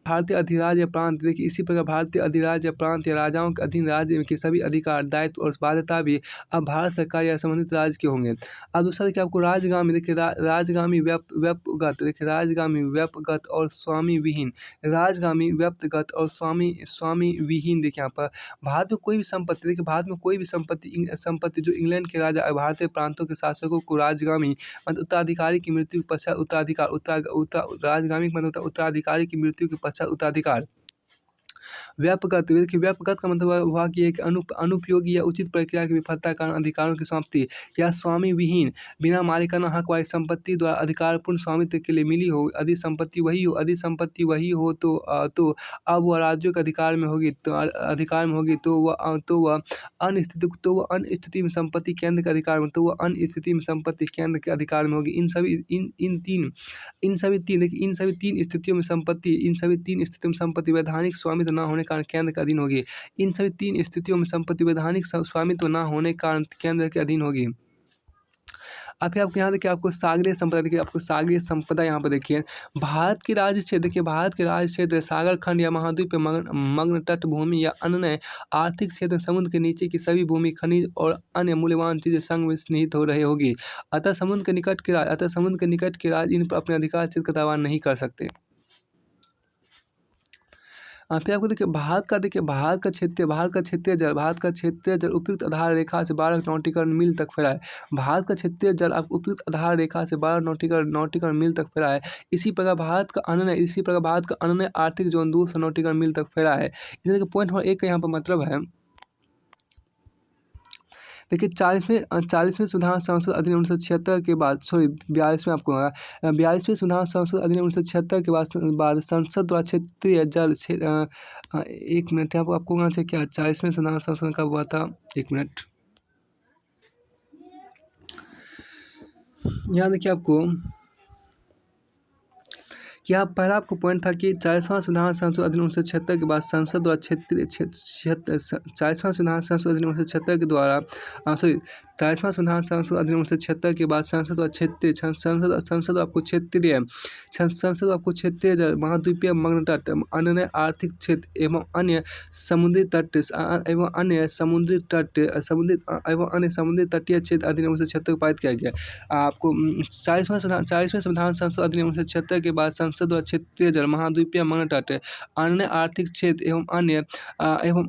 भारतीय अधिराज्य या प्रांत, देखिए इसी प्रकार भारतीय अधिराज्य या प्रांत या राजाओं के अधीन राज्य के सभी अधिकार, दायित्व और बाध्यता भी अब भारत सरकार या संबंधित राज्य के होंगे। अब दूसरा देखिए आपको राजगामी, देखिए राजगामी व्यक्तिगत, देखिए राजगामी व्यक्तिगत और स्वामी विहीन, राजगामी व्यक्तिगत और स्वामी विहीन। देखिए यहाँ पर भारत में कोई भी संपत्ति, देखिए भारत में कोई भी संपत्ति जो इंग्लैंड के राजा भारतीय प्रांतों के शासकों को राजगामी मतलब उत्तराधिकारी की मृत्यु के पश्चात राजगामी मतलब उत्तराधिकारी की मृत्यु के पश्चात उत्तराधिकार। व्यापगत, देखिए व्यापगत का मतलब हुआ कि एक अनुपयोगी या उचित प्रक्रिया की विफलता के कारण अधिकारों की समाप्ति। या स्वामी विहीन, बिना मालिकाना हक वाली संपत्ति द्वारा अधिकारपूर्ण स्वामित्व के लिए मिली हो, यदि संपत्ति वही हो तो अब वह राज्यों के अधिकार में होगी, तो वह अन्य स्थिति में संपत्ति केंद्र के अधिकार में, संपत्ति केंद्र के अधिकार में होगी। इन सभी तीन स्थितियों में संपत्ति वैधानिक स्वामित्व न होने के कारण केंद्र के अधीन होगी। इन सभी तीन स्थितियों में संपत्ति वैधानिक स्वामित्व न होने के कारण केंद्र के अधीन होगी। अब फिर आपको यहाँ देखिए आपको सागरीय संपदा, देखिए आपको सागरीय संपदा यहाँ पर देखिए भारत के राज्य क्षेत्र, देखिए भारत के राज्य क्षेत्र सागर खंड या महाद्वीप मग्न तट भूमि या अन्य आर्थिक क्षेत्र समुद्र के नीचे की सभी भूमि, खनिज और अन्य मूल्यवान चीजें संग में निहित हो रहे होगी। अतः समुद्र के निकट के राज्य इन पर अपने अधिकार क्षेत्र का दावा नहीं कर सकते। फिर आपको देखिए भारत का क्षेत्रीय जल उपयुक्त आधार रेखा से 12 नॉटिकल मील तक फैला है। भारत का क्षेत्रीय जल आपको उपयुक्त आधार रेखा से 12 नॉटिकल मील तक फैला है। इसी प्रकार भारत का अन्य आर्थिक जोन 200 नॉटिकल मील तक फैला है। इसी के पॉइंट नंबर 1 का यहाँ पर मतलब है, देखिए 40वें संविधान संशोधन अधिनियम 1976 के बाद, 42वें आपको 42वें संविधान संशोधन अधिनियम 1976 के बाद संसद द्वारा क्षेत्रीय जल एक मिनट आपको कहना चाहिए क्या 40वें संविधान संशोधन कब हुआ था, एक मिनट यहाँ देखिए आपको यहाँ पहला आपको पॉइंट था कि 40वां संविधान संशोधन अधिनियम 1976 के बाद संसद द्वारा 40वां संविधान संशोधन अधिनियम 1976 के द्वारा 40वां संविधान संशोधन अधिनियम 1976 के बाद संसद आपको क्षेत्रीय जल, महाद्वीपीय मग्न तट, अन्य आर्थिक क्षेत्र एवं अन्य समुद्री तटीय क्षेत्र अधिनियम 1976 को पारित किया गया। आपको 40वें संविधान संशोधन अधिनियम 1976 के बाद संसद द्वारा क्षेत्रीय जल, महाद्वीपीय मग्न तट, अन्य आर्थिक क्षेत्र एवं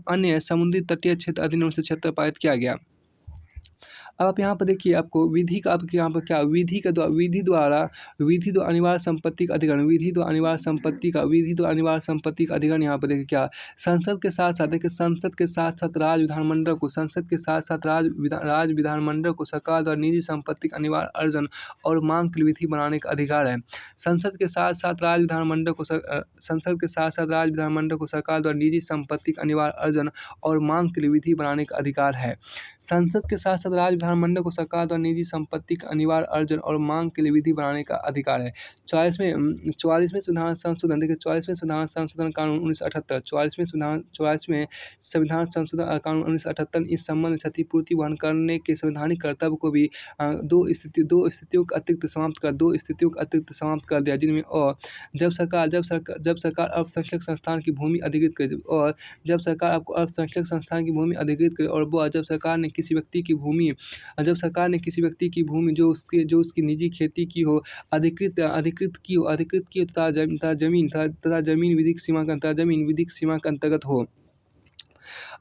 अन्य समुद्री तटीय क्षेत्र अधिनियम 1976 पारित किया गया। अब आप यहाँ पर देखिए आपको विधि का, आपके यहाँ पर क्या विधि द्वारा अनिवार्य संपत्ति का अधिग्रहण, विधि द्वारा अनिवार्य संपत्ति का अधिग्रहण। यहाँ पर देखिए क्या संसद के साथ साथ राज्य विधानमंडल को सरकार द्वारा निजी संपत्ति का अनिवार्य अर्जन और मांग के लिए विधि बनाने का अधिकार है। संसद के साथ साथ राज्य विधानमंडल को सरकार द्वारा निजी संपत्ति का अनिवार्य अर्जन और मांग के लिए विधि बनाने का अधिकार है। संसद के साथ साथ राज्य विधानमंडल को सरकार द्वारा निजी संपत्ति का अनिवार्य अर्जन और मांग के लिए विधि बनाने का अधिकार है। 44वें संविधान संशोधन, देखिए 44वें संविधान संशोधन कानून 1978, 44वें संविधान संशोधन कानून 1978 इस संबंध में क्षतिपूर्ति वहन करने के संवैधानिक कर्तव्य को भी दो स्थितियों का अतिरिक्त समाप्त कर दिया, जिनमें और जब सरकार अल्पसंख्यक संस्थान की भूमि अधिकृत करे, और जब सरकार आपको अल्पसंख्यक संस्थान की भूमि अधिकृत करे, और वह जब सरकार ने किसी व्यक्ति की भूमि जो उसकी निजी खेती की हो अधिकृत की हो तथा जमीन विधिक सीमा के अंतर्गत हो।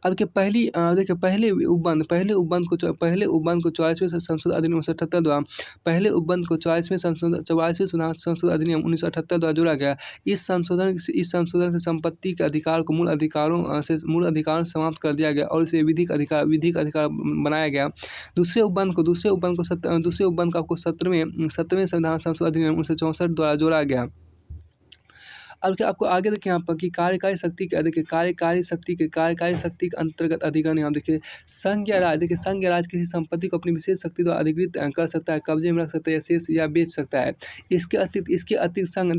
अब देखिए पहले उपबंध को 44वें संशोधन अधिनियम 1978 द्वारा पहले उपबंध को 44वें संविधान संशोधन अधिनियम 1978 द्वारा जोड़ा गया। इस संशोधन से संपत्ति के अधिकार को मूल अधिकारों से समाप्त कर दिया गया और इसे विधिक अधिकार बनाया गया। दूसरे उपबंध को आपको 17वें संविधान संशोधन अधिनियम 1964 द्वारा जोड़ा गया। अब क्या आपको आगे देखिए यहाँ पर कि कार्यकारी शक्ति के अंतर्गत अधिग्रहण। यहाँ देखिए संघ या राज्य किसी संपत्ति को अपनी विशेष शक्ति द्वारा अधिकृत कर सकता है, कब्जे में रख सकता है या शेष या बेच सकता है। इसके अतिरिक्त संघ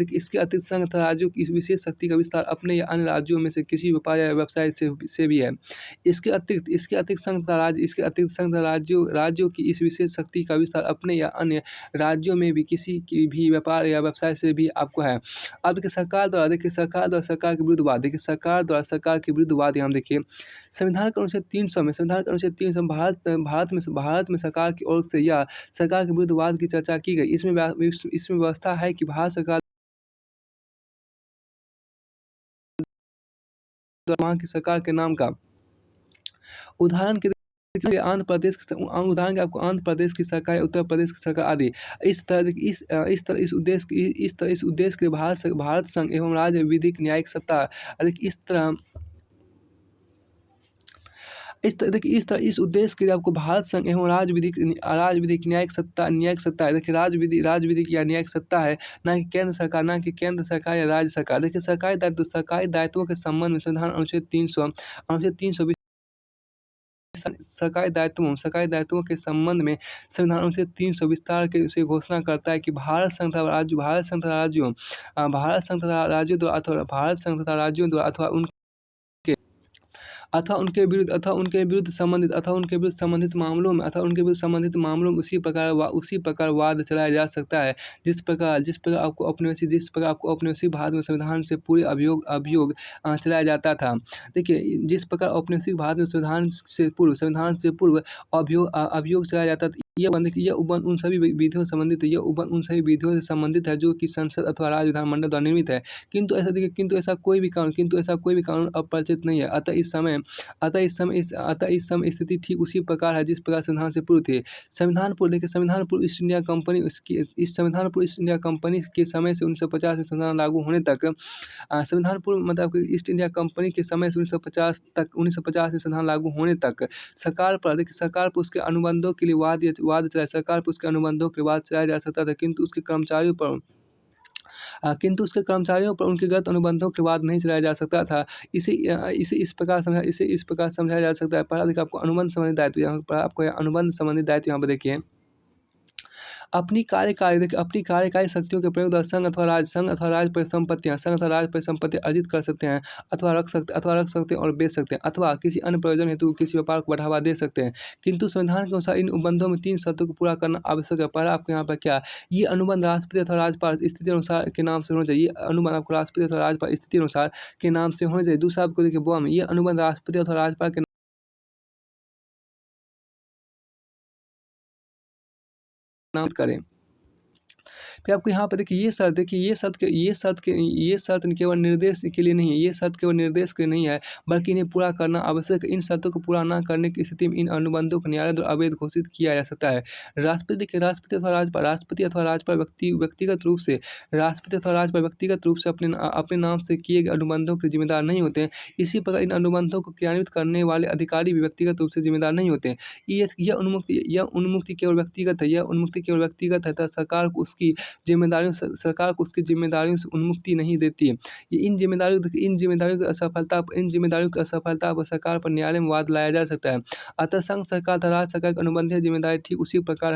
तथा राज्यों की इस विशेष शक्ति का विस्तार अपने या अन्य राज्यों में से किसी व्यापार या व्यवसाय से भी है। इसके अतिरिक्त संघ तथा राज्यों की इस विशेष शक्ति का विस्तार अपने या अन्य राज्यों में भी किसी की भी व्यापार या व्यवसाय से भी आपको है। अब देखिए सरकार सरकार के विरुद्ध वाद, देखिए सरकार द्वारा सरकार के विरुद्ध वाद यहाँ देखिए संविधान के अनुच्छेद 300 में, भारत में सरकार की ओर से या सरकार के विरुद्ध वाद की चर्चा की गई। इसमें व्यवस्था है कि भारत सरकार द्वारा वहाँ की सरकार के नाम का उदाहरण के लिए उदाहरण के आपको आंध्र प्रदेश की सरकार, उत्तर प्रदेश की सरकार आदि। इस उद्देश्य के लिए भारत संघ एवं राज्य विधिक न्यायिक सत्ता, देखिए इस उद्देश्य के लिए आपको भारत संघ एवं राज्य विधिक न्यायिक सत्ता है। देखिए राज्य विधिक या न्यायिक सत्ता है, ना कि केंद्र सरकार या राज्य सरकार। देखिए सरकारी दायित्वों के संबंध में संविधान अनुच्छेद 300 सरकारी दायित्वों के संबंध में संविधान अनुच्छेद 300 विस्तार के से घोषणा करता है कि भारत संघ तथा राज्यों द्वारा अथवा उनके विरुद्ध संबंधित मामलों में उसी प्रकार वाद चलाया जा सकता है जिस प्रकार आपको औपनिवेशिक भारत में संविधान से पूरे अभियोग चलाया जाता था। देखिए जिस प्रकार औपनिवेशिक भारत में संविधान से पूर्व अभियोग चलाया जाता था, यह उपबंध उन सभी विधियों से संबंधित है जो कि संसद अथवा राज्य विधानमंडल द्वारा निर्मित है। किंतु ऐसा कोई भी कानून अपरिचित नहीं है। अतः इस समय स्थिति ठीक उसी प्रकार है जिस प्रकार संविधान से पूर्व थी। संविधान पूर्व ईस्ट इंडिया कंपनी के समय से 1950 में संविधान लागू होने तक, संविधान पूर्व मतलब ईस्ट इंडिया कंपनी के समय से 1950 में संविधान लागू होने तक सरकार पर उसके अनुबंधों के लिए वाद चलाया जा सकता था, किंतु उसके कर्मचारियों पर उनके गलत अनुबंधों के बाद नहीं चलाया जा सकता था। इसे इस प्रकार समझाया जा सकता है। पहला देखिए आपको अनुबंध संबंधी दायित्व, यहाँ पर आपको अनुबंध संबंधी दायित्व यहाँ पर देखिए अपनी कार्यकारी शक्तियों के प्रयोग द्वारा संघ अथवा राज्य परिसंपत्तियां अर्जित कर सकते हैं अथवा रख सकते हैं और बेच सकते हैं अथवा किसी अन्य प्रयोजन हेतु किसी व्यापार को बढ़ावा दे सकते हैं। किंतु संविधान के अनुसार इन उपबंधों में 3 शर्तों को पूरा करना आवश्यक है। पहला आपको यहाँ पर क्या, ये अनुबंध राष्ट्रपति अथवा राज्यपाल स्थिति अनुसार के नाम से होना चाहिए। अनुबंध आपको राष्ट्रपति अथवा राज्यपाल स्थिति अनुसार के नाम से होना चाहिए। दूसरा आपको देखिए ये अनुबंध राष्ट्रपति अथवा राज्यपाल के नाम करें। फिर आपको यहाँ पर देखिए ये शर्त केवल निर्देश के लिए नहीं है, नहीं है, बल्कि इन्हें पूरा करना आवश्यक है। इन शर्तों को पूरा न करने की स्थिति में इन अनुबंधों को न्यायालय द्वारा अवैध घोषित किया जा सकता है। राष्ट्रपति अथवा राज्यपाल व्यक्तिगत रूप से अपने नाम से किए गए अनुबंधों के जिम्मेदार नहीं होते हैं। इसी प्रकार इन अनुबंधों को क्रियान्वित करने वाले अधिकारी भी व्यक्तिगत रूप से जिम्मेदार नहीं होते हैं। यह उन्मुक्ति केवल व्यक्तिगत है तथा सरकार को उसकी जिम्मेदारियों से उन्मुक्ति नहीं देती है। इन जिम्मेदारियों की असफलता पर सरकार पर न्यायालय में वाद लाया जा सकता है। अतः संघ सरकार तथा राज्य सरकार की अनुबंधीय जिम्मेदारी ठीक उसी प्रकार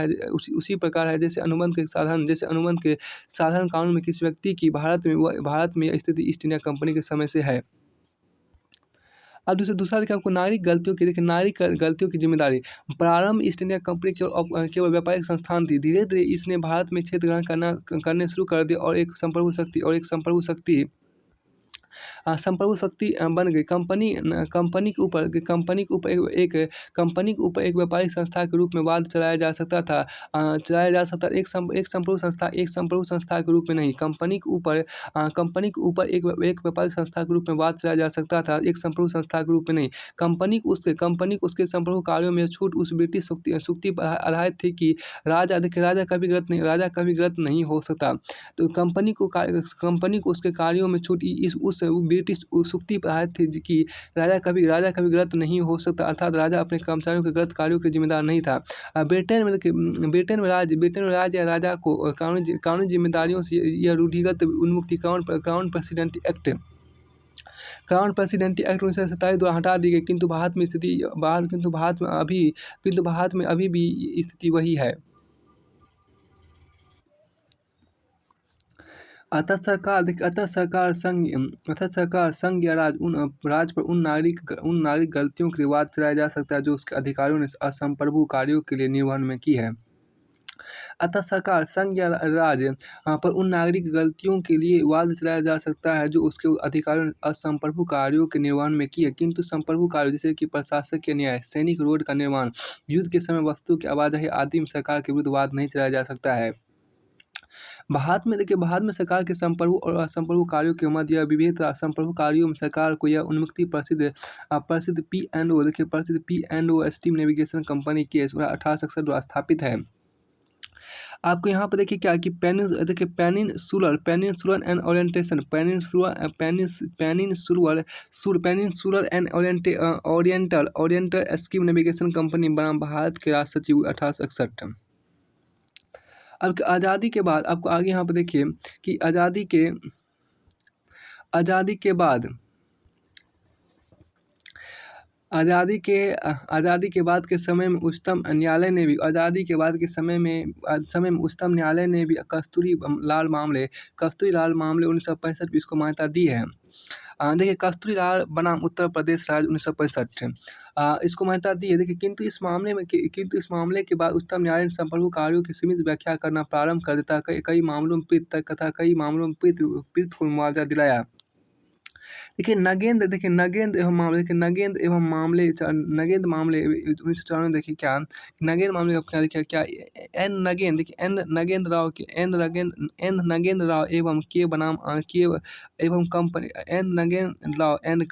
है जैसे अनुबंध के साधारण कानून में किसी व्यक्ति की भारत में यह स्थिति ईस्ट इंडिया कंपनी के समय से है। अब दूसरा देखिए आपको नागरिक गलतियों की जिम्मेदारी। प्रारंभ ईस्ट इंडिया कंपनी केवल व्यापारिक संस्थान थी। धीरे धीरे इसने भारत में क्षेत्र ग्रहण करने शुरू कर दिया और एक संप्रभु शक्ति बन गई। कंपनी के ऊपर एक व्यापारिक संस्था के रूप में वाद चलाया जा सकता। एक संप्रभु संस्था के रूप में नहीं। कंपनी के ऊपर एक व्यापारिक संस्था के रूप में वाद चलाया जा सकता था, एक संप्रभु संस्था के रूप में नहीं। कंपनी को उसके संप्रभु कार्यों में छूट उस ब्रिटिश शुक्ति पर आधारित थी कि राजा कभी गलत नहीं हो सकता। तो कंपनी को उसके कार्यों में छूट उस ब्रिटिश शुक्ति पर आधारित थी कि राजा कभी गलत नहीं हो सकता, अर्थात राजा अपने कर्मचारियों के गलत कार्यों के लिए जिम्मेदार नहीं था। ब्रिटेन में राज्य या राजा को कानूनी जिम्मेदारियों से यह रूढ़िगत उन्मुक्ति क्राउन प्रेसिडेंसी एक्ट 1927 द्वारा हटा दी गई। किंतु भारत में अभी भी स्थिति वही है। अतः सरकार संघ या राज्य पर उन नागरिक गलतियों के लिए वाद चलाया जा सकता है जो उसके अधिकारियों ने असंप्रभु कार्यों के लिए निर्वहन में की है। अतः सरकार, संघ या राज्य पर उन नागरिक गलतियों के लिए वाद चलाया जा सकता है जो उसके अधिकारों ने असंप्रभु कार्यों के निर्वहन में किए, किंतु संप्रभु कार्य जैसे कि प्रशासकीय न्याय, सैनिक रोड का निर्माण, युद्ध के समय वस्तु की आवाजाही आदि में सरकार के विरुद्ध वाद नहीं चलाया जा सकता है। भारत में सरकार के संप्रभु और असंप्रभु कार्यों के मध्य यह विभेद संप्रभु कार्यों में सरकार को यह उन्मुक्ति प्रसिद्ध P and O steam navigation company case 1861 द्वारा स्थापित है। आपको यहाँ पर देखिए क्या कि peninsular and orientation peninsular and oriental scheme navigation company बनाम भारत के राष्ट्र सचिव 1861। अब आज़ादी के बाद आपको आगे यहाँ पर देखिए कि आज़ादी के बाद के समय में उच्चतम न्यायालय ने भी उच्चतम न्यायालय ने भी कस्तूरी लाल मामले 1965 इसको मान्यता दी है। देखिए कस्तूरी लाल बनाम उत्तर प्रदेश राज्य 1965 इसको मान्यता दी है। देखिए किंतु इस मामले के बाद उच्चतम न्यायालय ने संप्रभु कार्यों की सीमित व्याख्या करना प्रारंभ कर देता कई मामलों में पीड़ित को मुआवजा दिलाया। देखिए नगेंद्र एवं मामले 1994 में देखिए क्या नगेंद्र मामले का क्या एन नगेंद्र राव एवं के बनाम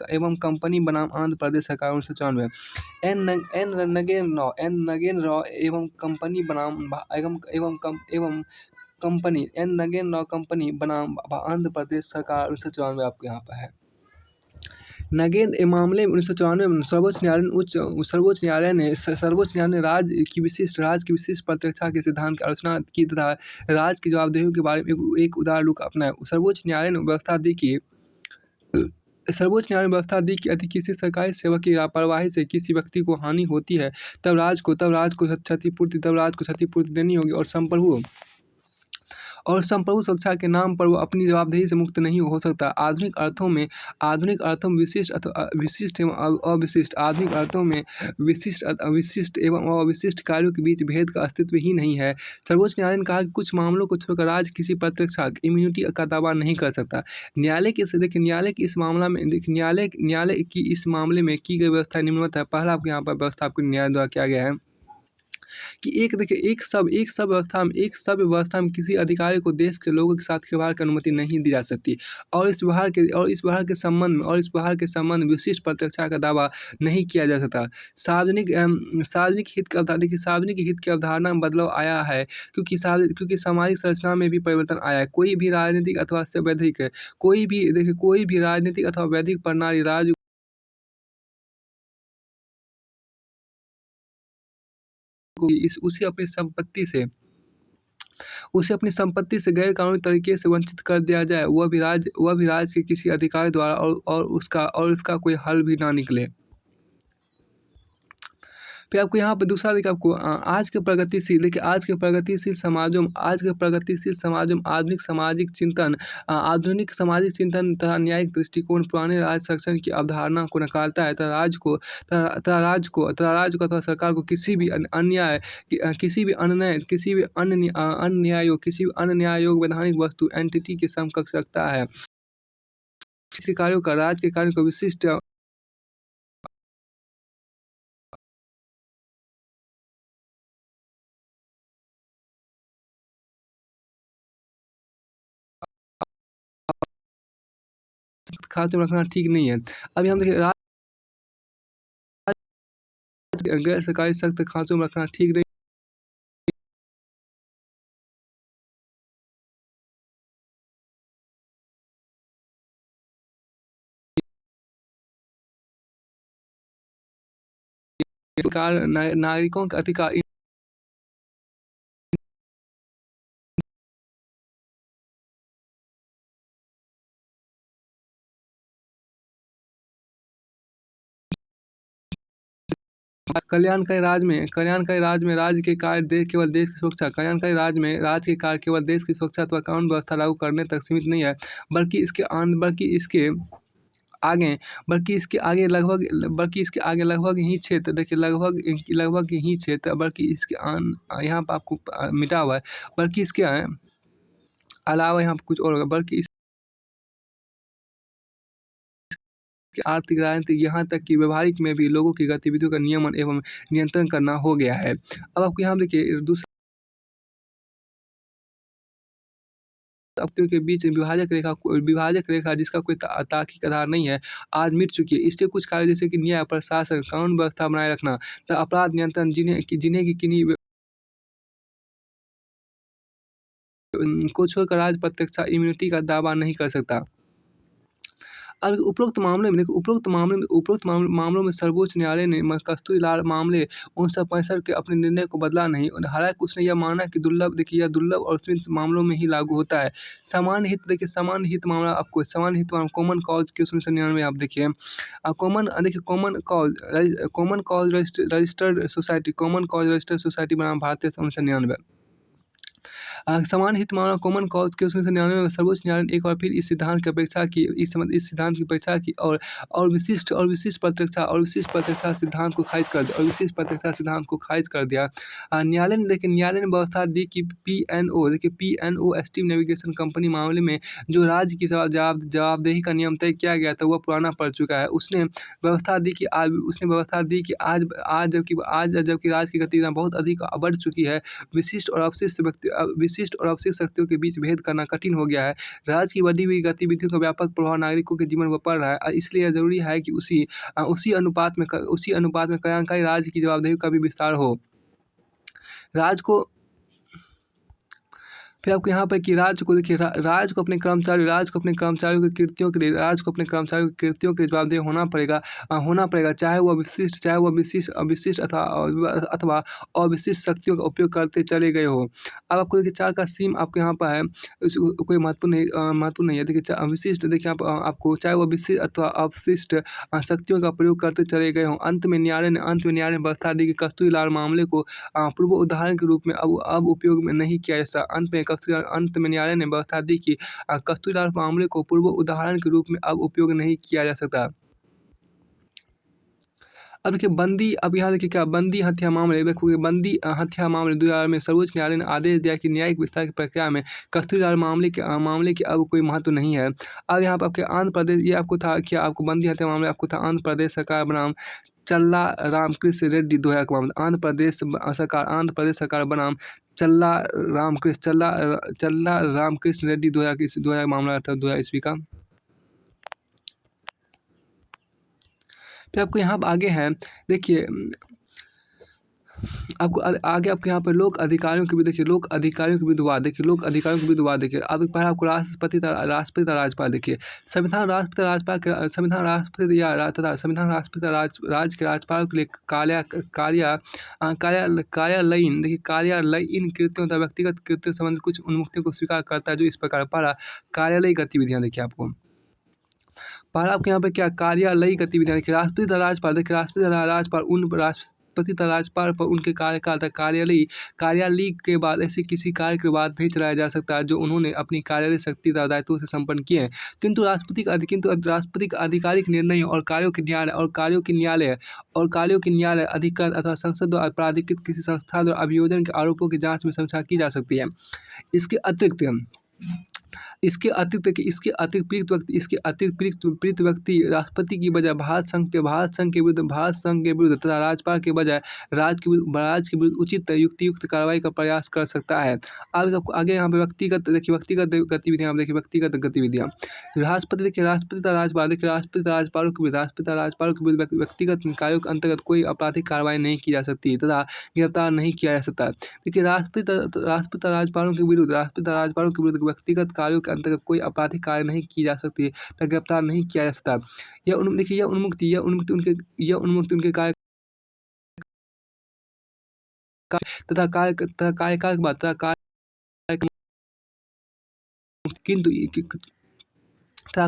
एवं कंपनी बनाम आंध्र प्रदेश सरकार 1994 एन नगेंद्र राव एवं कंपनी बनाम आंध्र प्रदेश सरकार 1994 आपके यहाँ पर है। नगेंद्र मामले में 1994 में सर्वोच्च न्यायालय ने राज्य की विशिष्ट प्रतिरक्षा के सिद्धांत की आलोचना की तथा राज्य की जवाबदेही के बारे में एक उदार रुख अपनाया। सर्वोच्च न्यायालय ने व्यवस्था दी कि यदि किसी सरकारी सेवक की लापरवाही से किसी व्यक्ति को हानि होती है तब राज्य को क्षतिपूर्ति देनी होगी और संप्रभु सुरक्षा के नाम पर वो अपनी जवाबदेही से मुक्त नहीं हो सकता। आधुनिक अर्थों में विशिष्ट एवं अविशिष्ट कार्यों के बीच भेद का अस्तित्व ही नहीं है। सर्वोच्च न्यायालय ने कहा कि कुछ मामलों को छोड़कर राज्य किसी प्रतिरक्षा इम्यूनिटी का दावा नहीं कर सकता। न्यायालय की इस मामले में की गई व्यवस्था निम्नवत है। पहला आपको यहाँ पर व्यवस्था आपको न्यायालय द्वारा किया गया है कि एक सभ्य व्यवस्था में किसी अधिकारी को देश के लोगों के साथ व्यवहार की अनुमति नहीं दी जा सकती और इस व्यवहार के संबंध में विशिष्ट प्रतिरक्षा का दावा नहीं किया जा सकता। सार्वजनिक हित की अवधारणा में बदलाव आया है क्योंकि सामाजिक संरचना में भी परिवर्तन आया है। कोई भी राजनीतिक अथवा वैधिक प्रणाली राज्य उसे अपनी संपत्ति से गैर कानूनी तरीके से वंचित कर दिया जाए, वह भी राज्य के किसी अधिकारी द्वारा और इसका कोई हल भी ना निकले। फिर आपको यहाँ पर दूसरा देखिए आपको आज के प्रगतिशील समाजों में आधुनिक सामाजिक चिंतन तथा न्यायिक दृष्टिकोण पुराने राज्य संरक्षण की अवधारणा को नकारता है तथा राज्य को अथवा सरकार को किसी भी अन्यायोग वैधानिक वस्तु एंटिटी के समकक्ष रखता है। राज्य के कार्यों को विशिष्ट खाते में रखना ठीक नहीं है। अभी हम देखिए गैर सरकारी सख्त खांचों में रखना ठीक नहीं नागरिकों के अधिकार कल्याणकारी राज में राज्य के कार्य केवल देश की सुरक्षा कल्याणकारी राज में राज्य के कार्य केवल देश की सुरक्षा अथवा कानून व्यवस्था लागू करने तक सीमित नहीं है बल्कि इसके आगे, बल्कि इसके आगे लगभग ही क्षेत्र देखिए, लगभग ही क्षेत्र, बल्कि इसके यहाँ पर आपको मिटा हुआ है, बल्कि इसके अलावा यहाँ पे कुछ और होगा, बल्कि इसकी आर्थिक, राजनीतिक, यहाँ तक कि व्यवहारिक में भी लोगों की गतिविधियों का नियमन एवं नियंत्रण करना हो गया है। अब आपको यहाँ देखिए दूसरा शक्तियों के बीच विभाजक रेखा जिसका कोई तार्किक आधार नहीं है, आज मिट चुकी है। इसके कुछ कार्य जैसे कि न्याय, प्रशासन, कानून व्यवस्था बनाए रखना, अपराध नियंत्रण, जिन्हें कि किन्हीं को छोड़कर राज्य प्रत्यक्ष इम्यूनिटी का दावा नहीं कर सकता। अब उपरोक्त मामलों में सर्वोच्च न्यायालय ने कस्तूरीलाल मामले 1965 के अपने निर्णय को बदला नहीं। हालांकि उसने यह माना कि यह दुर्लभ और सीमित मामलों में ही लागू होता है। सामान्य हित मामला कॉमन कॉज के 1999 आप देखिए, कॉमन कॉज रजिस्टर्ड सोसाइटी बनाम भारतीय 1999। समान हित मामला कॉमन कॉज के 1999 में सर्वोच्च न्यायालय ने एक बार फिर इस सिद्धांत की अपेक्षा की और विशिष्ट प्रत्यक्षता सिद्धांत को खारिज कर दिया। न्यायालय ने व्यवस्था दी कि पीएनओ एसटी नेविगेशन कंपनी मामले में जो राज्य की जवाबदेही का नियम तय किया गया था वह पुराना पड़ चुका है। उसने व्यवस्था दी कि आज जबकि राज्य की गतिविधियां बहुत अधिक बढ़ चुकी है, विशिष्ट और अवशिष्ट शक्तियों के बीच भेद करना कठिन हो गया है। राज्य की बढ़ी हुई गतिविधियों का व्यापक प्रभाव नागरिकों के जीवन पर पड़ रहा है। इसलिए यह जरूरी है कि उसी अनुपात में कल्याणकारी राज्य की जवाबदेही का भी विस्तार हो। राज्य को फिर आपको यहाँ पर कि राज्य को देखिए, राज्य को अपने कर्मचारियों की कृत्यों के लिए जवाबदेह होना पड़ेगा, चाहे वह विशिष्ट अथवा अविशिष्ट शक्तियों का उपयोग करते चले गए हो। अब आपको देखिए 4 का सीम आपके यहाँ पर है, कोई महत्वपूर्ण नहीं है। देखिए विशिष्ट, देखिए आपको चाहे वह विशिष्ट अथवा अवशिष्ट शक्तियों का प्रयोग करते चले गए हों। अंत में न्यायालय ने व्यवस्था दी कि कस्तूरीलाल मामले को पूर्व उदाहरण के रूप में अब उपयोग में नहीं किया जा सकता। अंत में न्यायालय ने व्यवस्था दी कि कस्तूरीलाल मामले को पूर्व उदाहरण के रूप में अब उपयोग नहीं किया जा सकता। अब देखिए यहाँ देखिए क्या बंदी हत्या मामले 2000 में सर्वोच्च न्यायालय ने आदेश दिया कि न्यायिक विस्तार की प्रक्रिया में कस्तूरीलाल मामले के अब कोई महत्व नहीं है। अब यहाँ पर आपके आंध्र प्रदेश, ये आपको था क्या, आपको बंदी हत्या मामले आपको था आंध्र प्रदेश सरकार बनाम चल्ला रामकृष्ण रेड्डी दोहरा का मामला। आंध्र प्रदेश सरकार बनाम चल्ला रामकृष्ण रेड्डी दोहरा मामला था 2000 ईस्वी का। फिर आपको यहाँ आगे है देखिए, आपको आगे आपके यहाँ पर लोक अधिकारियों के विरुद्ध वाद देखिए। अब पहला आपको राष्ट्रपति तथा राज्यपाल देखिए। संविधान राष्ट्रपति राज्य के राज्यपाल के लिए कार्यालयीन कृत्यों तथा व्यक्तिगत कृत्यों संबंधित कुछ उन्मुक्तियों को स्वीकार करता है, जो इस प्रकार। पहला, कार्यालयी गतिविधियाँ देखिए आपको। पहला आपके यहाँ पे क्या, कार्यालयी गतिविधियाँ देखिए। राष्ट्रपति तथा राज्यपाल पर उनके कार्यकाल तक कार्यालय के बाद ऐसे किसी कार्य के बाद नहीं चलाया जा सकता जो उन्होंने अपनी कार्यालय शक्ति तथा दायित्वों से संपन्न किए हैं। किंतु राष्ट्रपति का आधिकारिक निर्णय और कार्यों के न्यायालय अधिकरण अथवा संसद द्वारा प्राधिकृत किसी संस्था द्वारा अभियोजन के आरोपों की जांच में समीक्षा की जा सकती है। इसके अतिरिक्त पीड़ित व्यक्ति राष्ट्रपति की बजाय भारत संघ के विरुद्ध तथा राज्यपाल के बजाय राज्य के विरुद्ध उचित युक्तियुक्त कार्रवाई का प्रयास कर सकता है। आगे यहाँ पे व्यक्तिगत गतिविधियाँ देखिए। व्यक्तिगत गतिविधियाँ राष्ट्रपति तथा राज्यपालों के विरुद्ध व्यक्तिगत कार्यों के अंतर्गत कोई आपराधिक कार्रवाई नहीं की जा सकती तथा गिरफ्तार नहीं किया जा सकता। देखिए राष्ट्रपति तथा राज्यपालों के विरुद्ध व्यक्तिगत कार्यों के अंतर्गत कोई आपराधिक कार्य नहीं की जा सकती तथा गिरफ्तार नहीं किया जा सकता। यह उन्मुक्ति उनके कार्य तथा कार्यकाल के बाद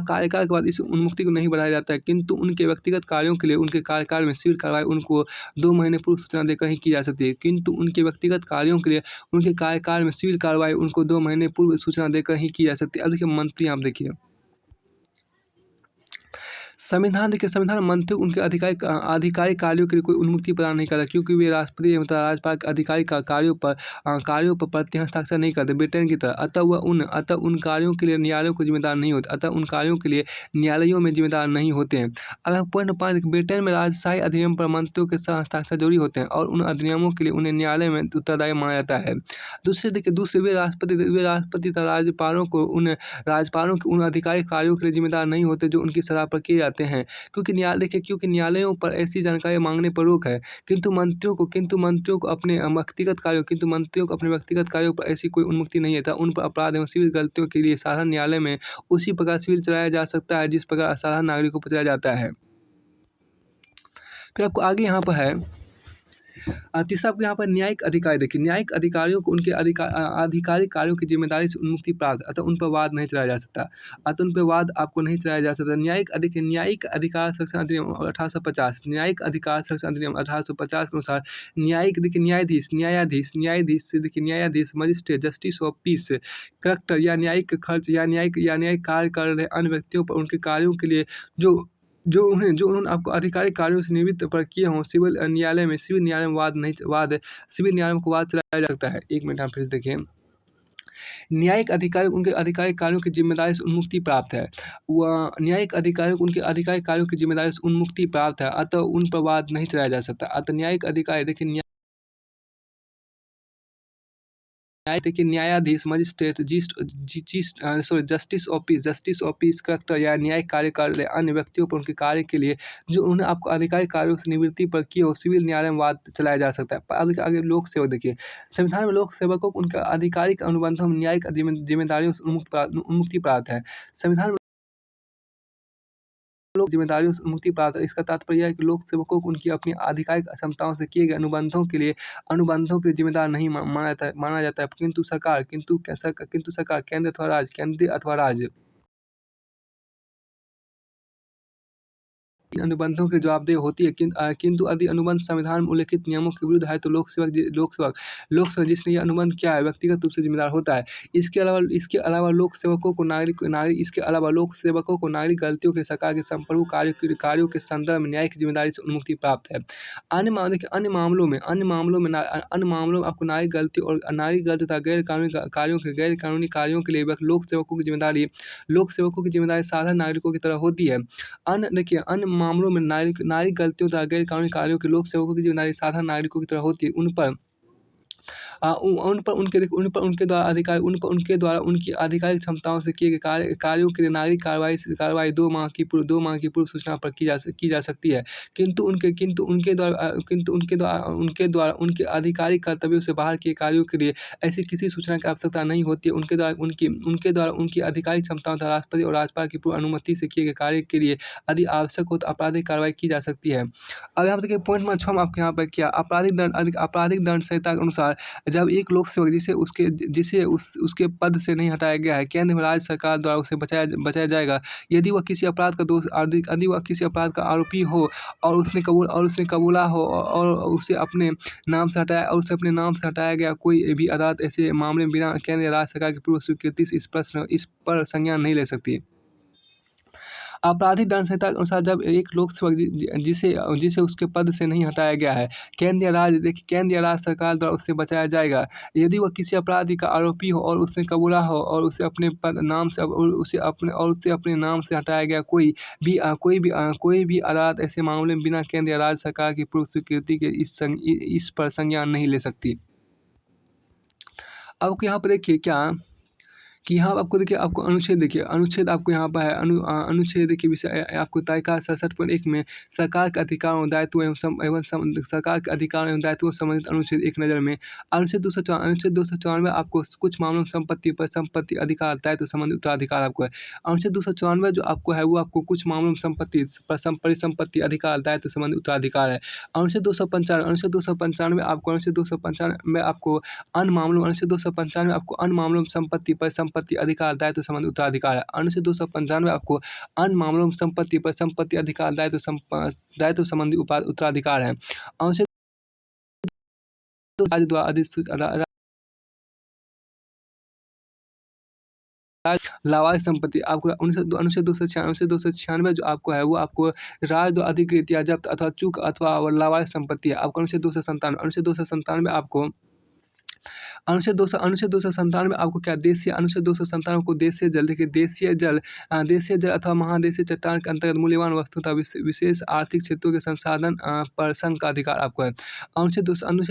कार्यकाल के बाद इस उन्मुक्ति को नहीं बढ़ाया जाता है, किंतु उनके व्यक्तिगत कार्यों के लिए उनके कार्यकाल में सिविल कार्रवाई उनको 2 महीने पूर्व सूचना देकर ही की जा सकती है। किंतु उनके व्यक्तिगत कार्यों के लिए उनके कार्यकाल में सिविल कार्रवाई उनको 2 महीने पूर्व सूचना देकर ही की जा सकती है। अब देखिए मंत्री, आप देखिए संविधान देखिए, संविधान मंत्री उनके आधिकारिक कार्यों के लिए कोई उन्मुक्ति प्रदान नहीं करता, क्योंकि वे राष्ट्रपति मतलब राज्यपाल के आधिकारिक कार्यों पर प्रति हस्ताक्षर नहीं करते ब्रिटेन की तरह। अतः उन कार्यों के लिए न्यायालयों को जिम्मेदार नहीं होते। अतः उन कार्यों के लिए न्यायालयों में जिम्मेदार नहीं होते हैं। अगर पॉइंट 5 देखिए, ब्रिटेन में राजशाही अधिनियम पर मंत्रियों के हस्ताक्षर जरूरी होते हैं और उन अधिनियमों के लिए उन्हें न्यायालय में उत्तरदायी माना जाता है। दूसरे वे राष्ट्रपति तथा राज्यपालों के उन आधिकारिक कार्यों के लिए जिम्मेदार नहीं होते जो उनकी सलाह पर किए जाते हैं, क्योंकि न्यायालयों पर ऐसी जानकारी मांगने पर रोक है। किंतु मंत्रियों को अपने व्यक्तिगत कार्यों पर ऐसी कोई उन्मुक्ति नहीं है तथा उन पर अपराध एवं सिविल गलतियों के लिए साधारण न्यायालय में उसी प्रकार सिविल चलाया जा सकता है जिस प्रकार साधारण नागरिकों पर चलाया जाता है। फिर आपको आगे यहाँ पर है तीसरा आपको यहाँ पर न्यायिक अधिकारी देखिए, न्यायिक अधिकारियों को उनके आधिकारिक कार्यों की जिम्मेदारी से उन्मुक्ति प्राप्त, अतः उन पर वाद नहीं चलाया जा सकता। न्यायिक अधिकार संरक्षण अधिनियम 1850, न्यायिक अधिकार संरक्षण अधिनियम 1850 के अनुसार न्यायाधीश, magistrate, justice of peace, collector या न्यायिक खर्च या न्यायिक कार्य कर रहे अन्य व्यक्तियों पर उनके कार्यों के लिए जो उन्होंने आपको आधिकारिक कार्यों से निवृत्त पर किए हों, सिविल न्यायालय में सिविल न्यायालय में वाद चलाया जा सकता है। 1 मिनट आप फिर से देखिए। न्यायिक अधिकारी उनके आधिकारिक कार्यों की जिम्मेदारी से उन्मुक्ति प्राप्त है। न्यायिक अधिकारी को उनके आधिकारिक कार्यों की जिम्मेदारी से उन्मुक्ति प्राप्त है, अतः उन पर वाद नहीं चलाया जा सकता। अतः न्यायिक अधिकारी देखिए, न्यायाधीश, magistrate, justice of peace, collector या न्यायिक कार्य कर रहे अन्य व्यक्तियों पर उनके कार्य के लिए जो उन्होंने आपको आधिकारिक कार्यों से निवृत्ति पर किए हो, सिविल न्यायालय में वाद चलाया जा सकता है। अब आगे लोक सेवक देखिए, संविधान में लोक सेवकों को उनके आधिकारिक अनुबंधों में न्यायिक जिम्मेदारियों से उन्मुक्ति प्राप्त है। संविधान लोक जिम्मेदारियों से मुक्ति प्राप्त है। इसका तात्पर्य है कि लोक सेवकों को उनकी अपनी आधिकारिक क्षमताओं से किए गए अनुबंधों के लिए जिम्मेदार नहीं माना जाता है, किंतु सरकार केंद्र अथवा राज्य इन अनुबंधों के जवाबदेह होती है। किंतु यदि अनुबंध संविधान में उल्लिखित नियमों के विरुद्ध है तो लोक सेवक जिसने यह अनुबंध किया है व्यक्तिगत रूप से जिम्मेदार होता है। इसके अलावा लोक सेवकों को नागरिक गलतियों के सरकार के संप्रभु कार्यों के संदर्भ में न्यायिक जिम्मेदारी से उन्मुक्ति प्राप्त है। अन्य मामलों में आपको नागरिक गलती तथा गैर कानूनी कार्यों के लिए लोक सेवकों की जिम्मेदारी साधारण नागरिकों की तरह होती है। अन्य मामलों में नागरिक गलतियों तथा गैर कानूनी कार्यों के लोक सेवकों की जिम्मेदारी साधारण नागरिकों की तरह होती है। उनके द्वारा उनकी आधिकारिक क्षमताओं से किए गए कार्यों के लिए नागरिक कार्रवाई 2 माह की पूर्व सूचना पर की जा सकती है। किंतु उनके द्वारा उनके आधिकारिक कर्तव्यों से बाहर किए कार्यों के लिए ऐसी किसी सूचना की आवश्यकता नहीं होती है। उनके द्वारा उनकी आधिकारिक क्षमताओं तथा राष्ट्रपति और राज्यपाल की पूर्व अनुमति से किए गए कार्य के लिए यदि आवश्यक हो तो आपराधिक कार्रवाई की जा सकती है। अब यहाँ पर देखिए पॉइंट नंबर 6 में आपके यहाँ पर क्या आपराधिक दंड संहिता के अनुसार जब एक लोक सेवक जिसे उसके पद से नहीं हटाया गया है, केंद्र में राज्य सरकार द्वारा उसे बचाया जाएगा यदि वह किसी अपराध का आरोपी हो और उसने कबूला हो और उसे अपने नाम से हटाया गया। कोई भी अदालत ऐसे मामले में बिना केंद्र या राज्य सरकार की पूर्व स्वीकृति से इस पर संज्ञान नहीं ले सकती। आपराधिक दंड संहिता के अनुसार जब एक लोक सेवक जिसे उसके पद से नहीं हटाया गया है, केंद्र या राज्य सरकार द्वारा उससे बचाया जाएगा यदि वह किसी अपराध का आरोपी हो और उसने कबूला हो और उसे अपने नाम से हटाया गया। कोई भी अदालत ऐसे मामले में बिना केंद्र या राज्य सरकार की पूर्व स्वीकृति के इस पर संज्ञान नहीं ले सकती। अब यहाँ पर देखिए क्या कि यहाँ आपको अनुच्छेद आपको यहाँ पर है अनुच्छेद देखिए विषय आपको तालिका 67.1 में सरकार के अधिकार एवं दायित्व सरकार के अधिकार एवं दायित्वों संबंधित अनुच्छेद एक नज़र में अनुच्छेद 294 आपको कुछ मामलों में संपत्ति अधिकार दायित्व संबंधित उत्तराधिकार आपको है। अनुच्छेद 294 जो आपको है वो आपको कुछ मामलों में परिसंपत्ति अधिकार दायित्व संबंधित उत्तराधिकार है। अनुच्छेद 295 आपको अन्य मामलों में संपत्ति अधिकार दायित्व संबंधी उत्तराधिकार है। अनुच्छेद 295 आपको अन्य मामलों में संपत्ति अधिकार दायित्व संबंधी उत्तराधिकार है। अनुच्छेद राज्य द्वारा लावारिस संपत्ति आपको अनुच्छेद 296 जो आपको है वो आपको राज्य द्वारा अधिकृत या जब्त अथवा चूक अथवा लावारिस संपत्ति है। आपको अनुच्छेद 297 आपको अनुच्छेद 297 आपको क्या देशीय अनुच्छेद 297 को देशीय जल देखिए देशीय जल अथवा महादेशीय चट्टान के अंतर्गत मूल्यवान वस्तु तथा विशेष आर्थिक क्षेत्रों के संसाधन पर संघ का अधिकार आपको है। अनुच्छेद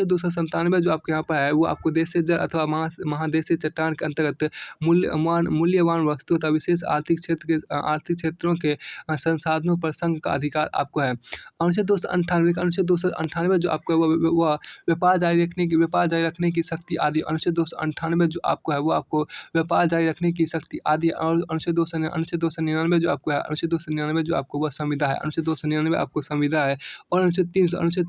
297 जो आपके यहाँ पर है वो आपको देशीय जल अथवा महादेशीय चट्टान के अंतर्गत मूल्यवान वस्तु तथा विशेष आर्थिक क्षेत्रों के संसाधनों पर संघ का अधिकार आपको है। अनुच्छेद 298 जो आपको है वह व्यापार जारी रखने की शक्ति आदि। अनुच्छेद 298 जो आपको है वो आपको व्यापार जारी रखने की शक्ति आदि। और अनुच्छेद 299 जो आपको है जो आपको वह संविदा है। अनुच्छेद 299 आपको संविदा है। और अनुच्छेद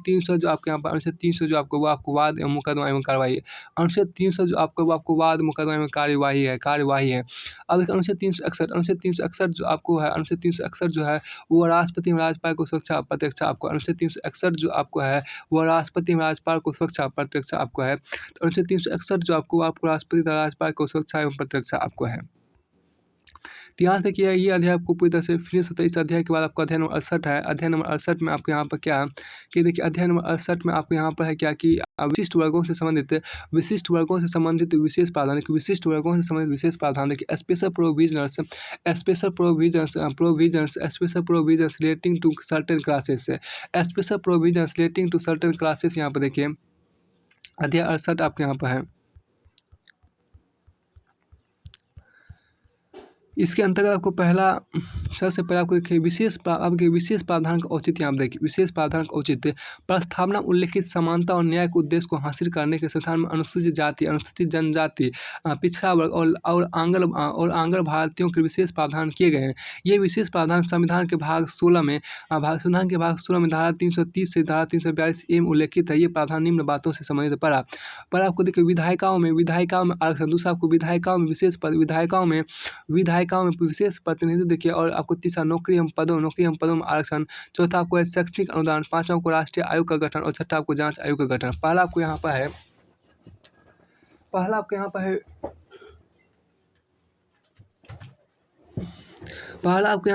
300 जो आपके यहाँ पर अनुच्छेद 300 जो आपको वो आपको वाद एवं मुकदमा एवं कार्यवाही है। अनुच्छेद 300 जो आपको वो आपको वाद मुकदमा एवं कार्यवाही है। अब देखिए अनुच्छेद 361 जो आपको है अनुच्छेद 361 जो है वो राष्ट्रपति एवं राज्यपाल को सुरक्षा प्रत्यक्षा आपको। अनुच्छेद 361 जो आपको है वो राष्ट्रपति एवं राज्यपाल को सुरक्षा प्रत्यक्षा आपको है। तो अनुच्छेद 361 जो आपको राष्ट्रपति तथा राज्यपाल को सुरक्षा एवं प्रत्यक्षा आपको है। तो यहाँ से किया ये अध्याय आपको पूरी तरह से फिनिश होता है। इस अध्याय के बाद आपका अध्याय नंबर 68 है। अध्याय नंबर 68 में आपके यहाँ पर क्या है कि देखिए अध्याय नंबर 68 में आपके यहाँ पर है क्या कि विशिष्ट वर्गों से संबंधित विशेष प्रावधान देखिए special provisions relating to certain classes यहाँ पर देखिए अध्याय 68 आपके यहाँ पर है। इसके अंतर्गत आपको सबसे पहले आपको देखिए विशेष प्रावधान का औचित्य यहाँ देखिए विशेष प्रावधान का औचित्य प्रस्तावना उल्लेखित समानता और न्याय के उद्देश्य को हासिल करने के संस्थान में अनुसूचित जाति अनुसूचित जनजाति पिछड़ा वर्ग और आंग्ल भारतीयों के विशेष प्रावधान किए गए हैं। ये विशेष प्रावधान संविधान के भाग 16 में धारा 330 से धारा 342 ए में उल्लेखित है। ये प्रावधान निम्न बातों से संबंधित पर आपको देखिए विधायिकाओं में आरक्षण। दूसरा आपको विधायिकाओं में विशेष प्रतिनिधित्व देखिए। और आपको तीसरा नौकरी एवं पदों में आरक्षण। चौथा आपको है शैक्षणिक अनुदान। पांचवा आपको राष्ट्रीय आयोग का गठन। और छठा आपको जांच आयोग का गठन। पहला आपको यहाँ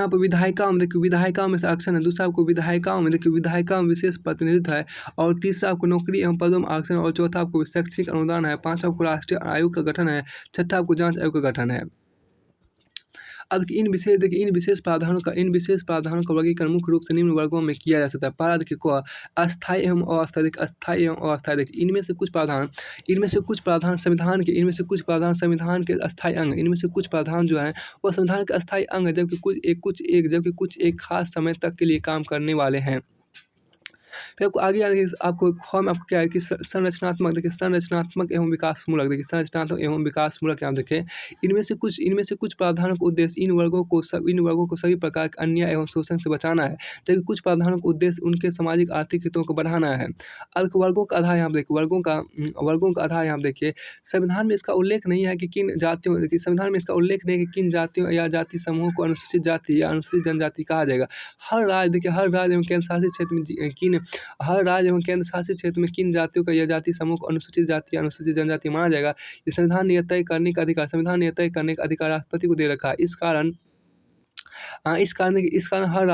पर विधायिकाओं में देखिए विधायिकाओं में से आरक्षण है। दूसरा आपको विधायिकाओं में विशेष प्रतिनिधित्व है। और तीसरा आपको नौकरी एवं पदों में आरक्षण। और चौथा आपको शैक्षणिक अनुदान है। पांचवा आपको राष्ट्रीय आयोग का गठन है। छठा आपको जांच आयोग का गठन है। अब इन विशेष प्रावधानों का वर्गीकरण मुख्य रूप से निम्न वर्गों में किया जा सकता है। पहला देखिए को अस्थायी एवं अस्थायी देखिए इनमें से कुछ प्रावधान संविधान के अस्थायी अंग। इनमें से कुछ प्रावधान जो है वह संविधान के अस्थायी अंग है, जबकि कुछ एक खास समय तक के लिए काम करने वाले हैं। फिर आपको आगे आपको ख में आपको क्या है कि संरचनात्मक एवं विकासमूलक यहाँ देखिए इनमें से कुछ प्रावधानों का उद्देश्य इन वर्गों को सभी प्रकार के अन्याय एवं शोषण से बचाना है, जबकि कुछ प्रावधानों का उद्देश्य उनके सामाजिक आर्थिक हितों को बढ़ाना है। अब वर्गों का आधार यहाँ देखिए आधार देखिए संविधान में इसका उल्लेख नहीं है कि किन जातियों या जाति समूहों को अनुसूचित जाति या अनुसूचित जनजाति कहा जाएगा। हर राज्य एवं केंद्र शासित क्षेत्र में किन जातियों का या जाति समूह को अनुसूचित जाति या अनुसूचित जनजाति माना जाएगा, ये संविधान ने यह तय करने का अधिकार राष्ट्रपति को दे रखा है। इस कारण हर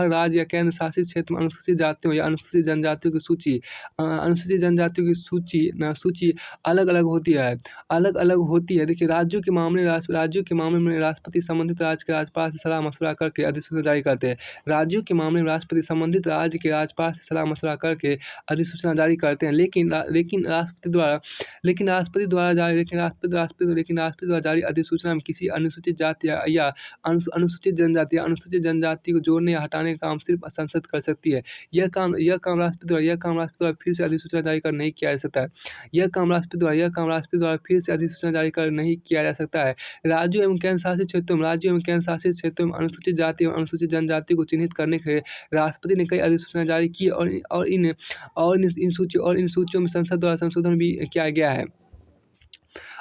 राज्य या केंद्र शासित क्षेत्र में अनुसूचित जातियों या अनुसूचित जनजातियों की सूची अलग अलग होती है। देखिए राज्यों के मामले में राष्ट्रपति संबंधित राज्य के राज्यपाल से सलाह मशवरा करके अधिसूचना जारी करते हैं। राज्यों के मामले में राष्ट्रपति संबंधित राज्य के राज्यपाल से सलाह मशवरा करके अधिसूचना जारी करते हैं। लेकिन राष्ट्रपति द्वारा जारी अधिसूचना में किसी अनुसूचित जाति या अनुसूचित जनजाति को जोड़ने या हटाने का काम सिर्फ संसद कर सकती है। यह काम राष्ट्रपति द्वारा फिर से अधिसूचना जारी कर नहीं किया जा सकता है। नहीं किया जा सकता है। राज्यों एवं केंद्र शासित क्षेत्रों में अनुसूचित जाति एवं अनुसूचित जनजाति को चिन्हित करने के लिए राष्ट्रपति ने कई अधिसूचना जारी की और इन सूचियों में संसद द्वारा संशोधन भी किया गया है।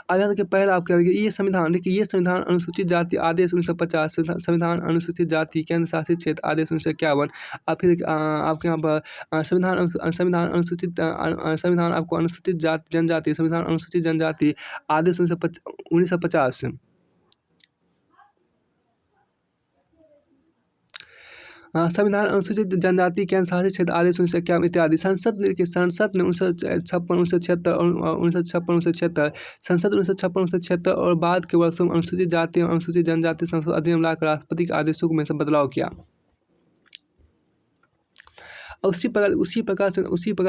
अब यहाँ देखिए पहला आप क्या देखिए ये संविधान अनुसूचित जाति आदेश 1950, संविधान अनुसूचित जाति केंद्र शासित क्षेत्र आदेश 1951। और फिर आपके यहाँ पर संविधान आपको अनुसूचित जनजाति आदेश 1950। संविधान अनुसूचित जनजाति केंद्र शासित क्षेत्र आदेश 1951 इत्यादि। संसद ने 1956 1976 और 1956 1976 संसद 1956 1976 और बाद के वर्षों में अनुसूचित जाति एवं अनुसूचित जनजाति संशोधन अधिनियम लाकर राष्ट्रपति के आदेशों में से बदलाव किया। उसी प्रकार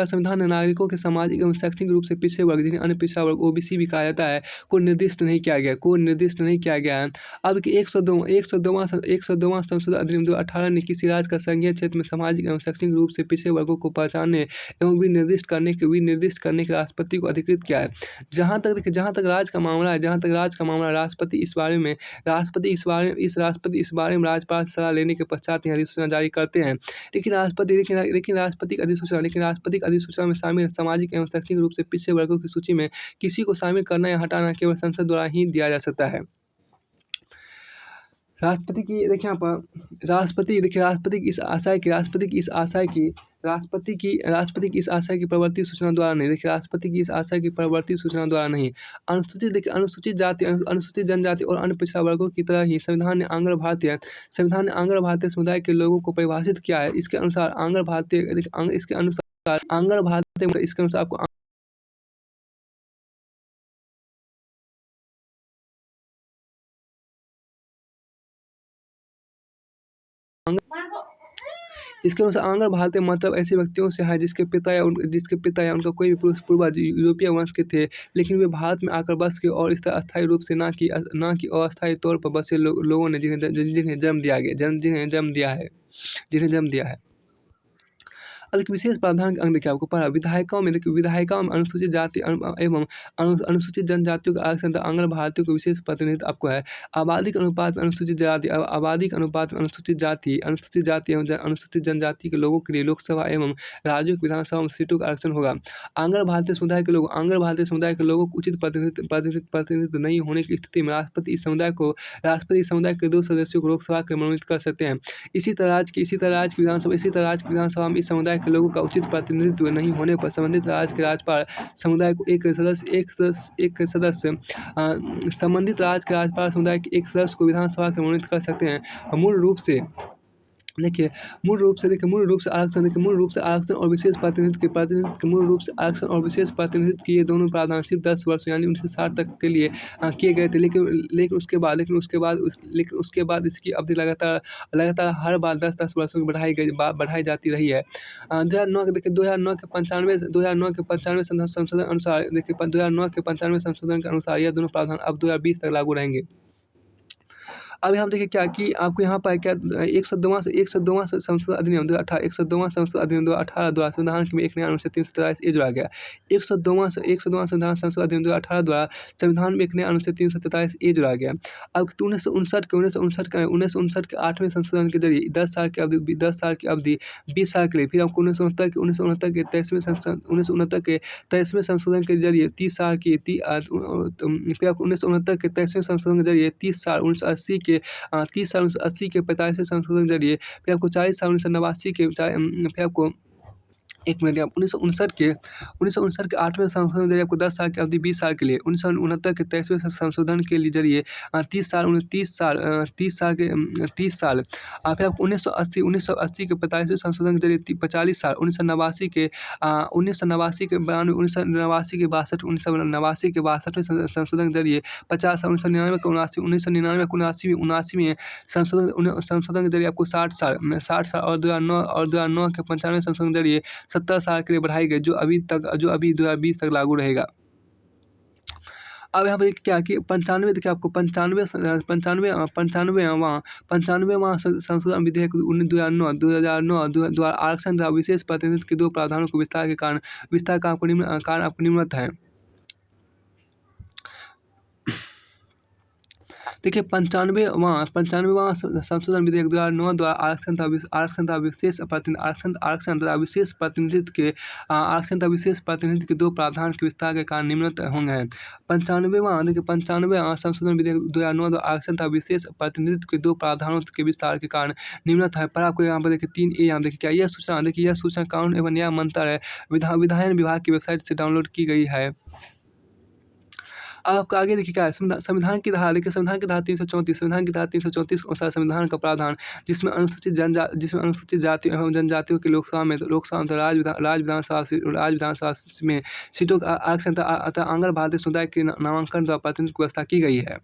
संविधान ने नागरिकों के सामाजिक एवं शैक्षणिक रूप से पिछड़े वर्ग, जिन्हें अन्य पिछड़ा वर्ग ओबीसी भी कहा जाता है, को निर्दिष्ट नहीं किया गया है। अब कि 102वां संशोधन अधिनियम 2018 ने किसी राज्य का संघीय क्षेत्र में सामाजिक एवं शैक्षणिक रूप से पिछड़े वर्गों को पहचानने एवं विनिर्दिष्ट करने के राष्ट्रपति को अधिकृत किया है। जहाँ तक राज्य का मामला है, राष्ट्रपति इस बारे में राज्यपाल से सलाह लेने के पश्चात ही अधिसूचना जारी करते हैं। लेकिन राष्ट्रपतिक अधिसूचना में शामिल सामाजिक एवं शैक्षणिक रूप से पिछड़े वर्गों की सूची में किसी को शामिल करना या हटाना केवल संसद द्वारा ही दिया जा सकता है। राष्ट्रपति की देखिए यहाँ पर राष्ट्रपति की इस आशय की प्रवर्ती सूचना द्वारा नहीं, अनुसूचित जाति, अनुसूचित जनजाति और अन्य पिछड़ा वर्गों की तरह ही संविधान ने आंग्ल भारतीय समुदाय के लोगों को परिभाषित किया है। इसके अनुसार आपको आंग्ल भारतीय मतलब ऐसे व्यक्तियों से है जिसके पिता या उनका कोई भी पूर्वज यूरोपीय वंश के थे, लेकिन वे भारत में आकर बस गए और इस तरह अस्थायी रूप से ना कि अस्थायी तौर पर बसे लोगों ने जिन्हें जन्म दिया है। अधिक विशेष प्रावधान के अंग देखिए आपको पढ़ा विधायिकाओं में अनुसूचित जाति एवं अनुसूचित जनजातियों का आरक्षण आंग्ल भारतीयों को विशेष प्रतिनिधित्व आपको है। आबादी के अनुपात में अनुसूचित जाति एवं अनुसूचित जनजाति के लोगों के लिए लोकसभा एवं राज्यों की विधानसभा में सीटों का आरक्षण होगा। आंग्ल भारतीय समुदाय के लोगों को उचित प्रतिनिधित्व नहीं होने की स्थिति में राष्ट्रपति इस समुदाय के 2 सदस्यों को लोकसभा के मनोनीत कर सकते हैं। इसी तरह राज्य की विधानसभा में इस समुदाय के लोगों का उचित प्रतिनिधित्व नहीं होने पर संबंधित राज्य के राज्यपाल समुदाय को एक सदस्य संबंधित राज्य के राज्यपाल समुदाय के एक सदस्य को विधानसभा के मनोनीत कर सकते हैं। मूल रूप से आरक्षण और विशेष प्रतिनिधित्व के ये दोनों प्रावधान सिर्फ 10 वर्ष यानी 1960 तक के लिए किए गए थे, लेकिन उसके बाद इसकी अवधि लगातार हर बार 10 वर्षों की बढ़ाई जाती रही है। 2009 के 95 संशोधन के अनुसार यह दोनों प्रावधान अब 2020 तक लागू रहेंगे। अब यहाँ देखिए क्या कि आपको यहाँ पर क्या 102वां संशोधन अधिनियम 2018 द्वारा संविधान में एक नया अनुच्छेद 343 ए जोड़ा गया। 102वां संविधान संशोधन अधिनियम 2018 द्वारा संविधान में एक नया अनुच्छेद 343 ए जोड़ा गया। अब 1959 के 8वें संशोधन के जरिए 10 साल की अवधि 20 साल के लिए, फिर आपको 1969 के 23वें संशोधन के जरिए 30 साल की, फिर आपको 1969 के 23वें संशोधन के जरिए 30 साल, 1980 के 45वें संशोधन के जरिए फिर आपको 40 साल, 1989 के फिर आपको 1959 के 8वें संशोधन के जरिए आपको 10 साल की अवधि 20 साल के लिए, 1969 के 23वें संशोधन के लिए जरिए 30 साल, फिर आपको 1980 के 45वें संशोधन के जरिए 40 साल, 1989 के 62वें संशोधन के जरिए 50 साल, 1999 के 79वें संशोधन के जरिए आपको 60 साल और 2009 के 95वें संशोधन के जरिए 70 साल के लिए बढ़ाई गई, जो अभी 2020 तक लागू रहेगा। अब यहाँ पर क्या कि 95 देखिए आपको 95वां संशोधन विधेयक 2009 द्वारा आरक्षण तथा विशेष प्रतिनिधित्व के 2 प्रावधानों को विस्तार के कारण आपको निम्नलिखित है। देखिए 95वां संशोधन विधेयक 2009 द्वारा आरक्षण तथा विशेष प्रतिनिधित्व के 2 प्रावधान के विस्तार के कारण निम्नलिखित होंगे। 95वां संशोधन विधेयक 2009 द्वारा आरक्षण तथा विशेष प्रतिनिधित्व के 2 प्रावधानों के विस्तार के कारण निम्नलिखित है। पर आपको यहाँ पर देखिए 3A यहाँ देखिए क्या यह सूचना कानून एवं न्याय मंत्रालय विधायन विभाग की वेबसाइट से डाउनलोड की गई है। अब आपका आगे देखिए क्या है, संविधान की धारा देखिए, संविधान की धारा 334, संविधान की धारा 334 के अनुसार संविधान का प्रावधान जिसमें अनुसूचित जाति एवं जनजातियों की लोकसभा में राज्य विधानसभा में सीटों का आरक्षण अतः आंग्ल भारतीय समुदाय के नामांकन द्वारा प्रतिनिधित्व की व्यवस्था की गई है।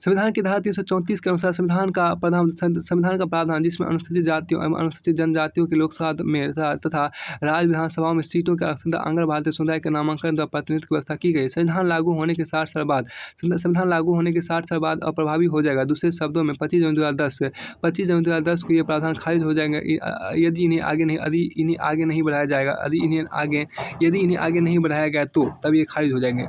संविधान की धारा 334 के अनुसार संविधान का प्रावधान जिसमें अनुसूचित जातियों एवं अनुसूचित जनजातियों की लोकसभा में तथा राज्य विधानसभाओं में सीटों के आरक्षण आंग्ल भारतीय समुदाय के नामांकन द्वारा प्रतिनिधित्व की व्यवस्था की गई। संविधान लागू होने के 60 साल बाद अप्रभावी हो जाएगा। दूसरे शब्दों में 25 जनवरी 2010 को ये प्रावधान खारिज हो जाएंगे यदि इन्हें आगे नहीं बढ़ाया जाएगा। यदि इन्हें आगे नहीं बढ़ाया गया तो तब ये खारिज हो जाएंगे।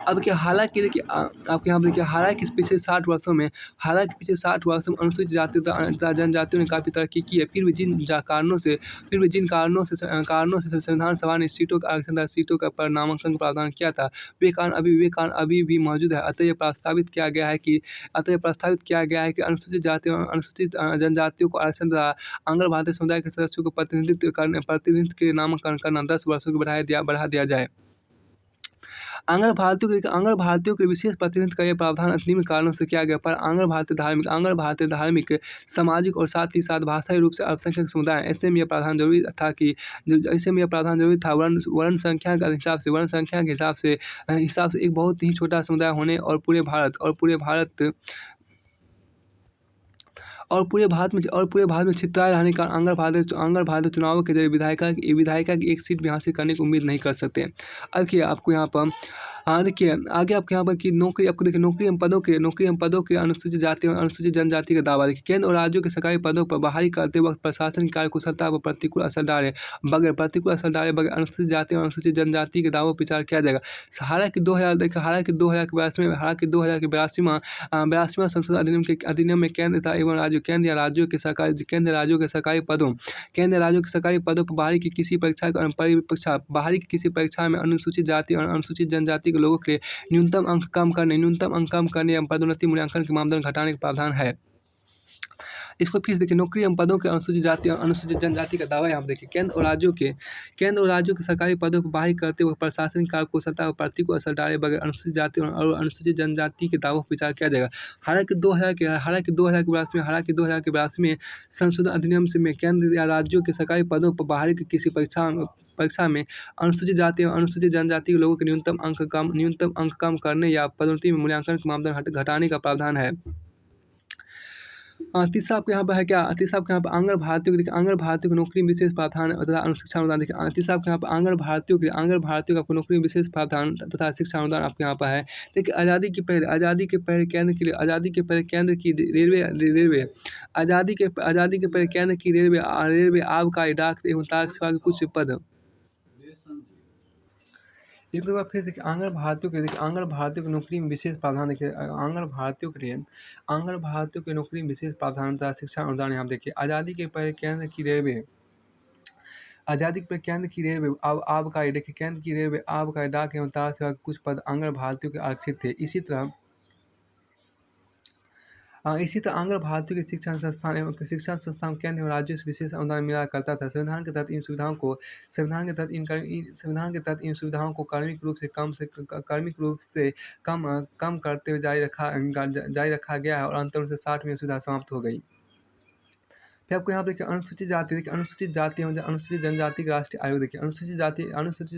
अब क्या, हालांकि देखिए आपके यहाँ पर देखिए, हालांकि पिछले 60 वर्षों में अनुसूचित जातियों तथा जनजातियों ने काफ़ी तरक्की की है, फिर भी जिन कारणों से संविधान सभा ने सीटों का आरक्षण तथा सीटों का पर नामांकन का प्रावधान किया था, वे कारण अभी भी मौजूद है। अतः यह प्रस्तावित किया गया है कि अनुसूचित जातियों और अनुसूचित जनजातियों को आरक्षण तथा आंग्ल भारतीय समुदाय के सदस्यों को प्रतिनिधित्व के लिए नामांकन करना 10 वर्षों को बढ़ा दिया जाए। आंग्ल भारतीयों के विशेष प्रतिनिधित्व का यह प्रावधान निम्न कारणों से किया गया। पर आंग्ल भारतीय धार्मिक, सामाजिक और साथ ही साथ भाषाई रूप से अल्पसंख्यक समुदाय, ऐसे में यह प्रावधान जरूरी था वर्ण संख्या के हिसाब से एक बहुत ही छोटा समुदाय होने और पूरे भारत में छितराए रहने के कारण आंग्ल भारतीय चुनावों के जरिए विधायिका की एक सीट भी हासिल करने की उम्मीद नहीं कर सकते। अब देखिए आपको यहाँ पर देखिए आगे आपके यहाँ पर कि नौकरी एवं पदों के अनुसूचित जाति और अनुसूचित जनजाति का दावा। देखिए, केंद्र और राज्यों के सरकारी पदों पर बहाली करते वक्त प्रशासन कार्य कुशलता पर प्रतिकूल असर डाले बगैर अनुसूचित जाति और अनुसूचित जनजाति के दावों पर विचार किया जाएगा। हालांकि 2082वां संशोधन अधिनियम में केंद्र या राज्यों के सरकारी पदों पर बाहरी की किसी परीक्षा में अनुसूचित जाति और अनुसूचित जनजाति के लोगों के लिए न्यूनतम अंक कम करने या पदोन्नति मूल्यांकन के मानदंड घटाने का प्रावधान है। इसको फिर देखिए, नौकरी एवं पदों के अनुसूचित जाति और अनुसूचित जनजाति का दावा यहाँ देखिए, केंद्र और राज्यों के सरकारी पदों पर बहाली करते वक्त प्रशासनिक कार्य कुशलता और प्रतिकूल असर डाले बगैर अनुसूचित जाति और अनुसूचित जनजाति के दावों पर विचार किया जाएगा। हालांकि 2082 में संशोधन अधिनियम से में केंद्र या राज्यों के सरकारी पदों पर बहाली की किसी परीक्षा में अनुसूचित जाति और अनुसूचित जनजाति के लोगों के न्यूनतम अंक कम करने या पदोन्नति में मूल्यांकन के मानदंड घटाने का प्रावधान है। तीसरा आपके यहाँ पर है क्या, आंग्ल भारतीयों को नौकरी में विशेष प्रावधान तथा शिक्षा अनुदान। देखिए, तीसरा आपके यहाँ पर आंग्ल भारतीयों को आपको नौकरी में विशेष प्रावधान तथा शिक्षा अनुदान आपके यहाँ पर है। देखिए, आज़ादी के पहले केंद्र की रेलवे, आबकारी, डाक एवं ताक सेवा के कुछ पद। एक बार फिर देखिए, आंग्ल भारतीयों की नौकरी में विशेष प्रावधान। देखिए, आंग्ल भारतीयों की नौकरी में विशेष प्रावधान तथा शिक्षा अनुदान यहाँ देखिए, आज़ादी के पहले केंद्र की रेलवे, आबकारी, देखिए केंद्र की रेलवे, आबकारी, डाक एवं तार सेवा के कुछ पद आंग्ल भारतीयों के आरक्षित थे। इसी तरह आंग्ल भारतीयों के शिक्षण संस्थान केंद्र एवं राज्यों से विशेष अनुदान मिला करता था। संविधान के तहत इन सुविधाओं को क्रमिक रूप से कम करते हुए जारी रखा गया है और अंतर 1960 में सुविधा समाप्त हो गई। फिर आपको यहाँ पर देखिए, अनुसूचित जाति एवं अनुसूचित जनजाति का राष्ट्रीय आयोग। देखिए, अनुसूचित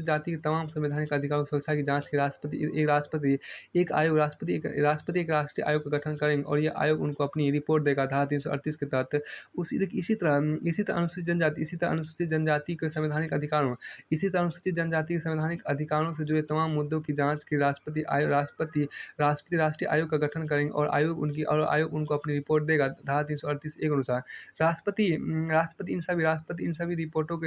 जाति के तमाम संवैधानिक अधिकारों की सुरक्षा की जांच के राष्ट्रपति एक राष्ट्रीय आयोग का गठन करेंगे और यह आयोग उनको अपनी रिपोर्ट देगा धारा 338 के तहत। इसी तरह अनुसूचित जनजाति के संवैधानिक अधिकारों से जुड़े तमाम मुद्दों की जांच के राष्ट्रपति राष्ट्रीय आयोग का गठन करेंगे और आयोग उनको अपनी रिपोर्ट देगा धारा 338 के अनुसार। राष्ट्रपति इन सभी रिपोर्टों को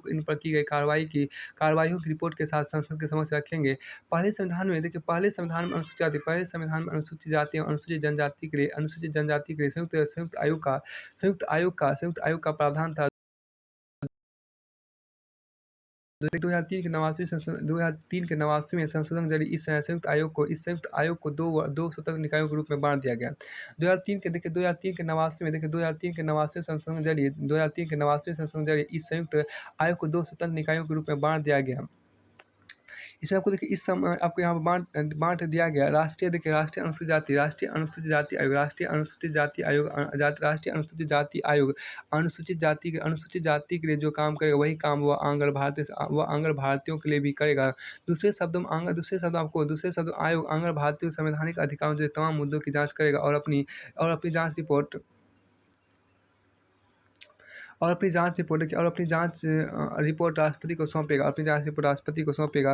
इन पर की गई कार्रवाइयों की रिपोर्ट के साथ संसद के समक्ष रखेंगे। पहले संविधान में अनुसूचित जाति और अनुसूचित जनजाति के लिए संयुक्त आयोग का प्रावधान था। 2003 के 89वें संशोधन के जरिए इस संयुक्त आयोग को दो स्वतंत्र निकायों के रूप में बांट दिया गया। 2003 के 89वें संशोधन के जरिए इस संयुक्त आयोग को दो स्वतंत्र निकायों के रूप में बांट दिया गया। इसमें आपको देखिए इस समय आपको यहाँ पे बाँट दिया गया है। राष्ट्रीय अनुसूचित जाति, राष्ट्रीय अनुसूचित जाति आयोग, राष्ट्रीय अनुसूचित जाति के लिए जो काम करेगा वही काम वह आंग्ल भारतीयों के लिए भी करेगा। दूसरे शब्दों में आयोग आंग्ल भारतीयों संवैधानिक अधिकारों से तमाम मुद्दों की जाँच करेगा और अपनी जाँच रिपोर्ट और अपनी जाँच रिपोर्ट देखिए और अपनी जाँच रिपोर्ट राष्ट्रपति को सौंपेगा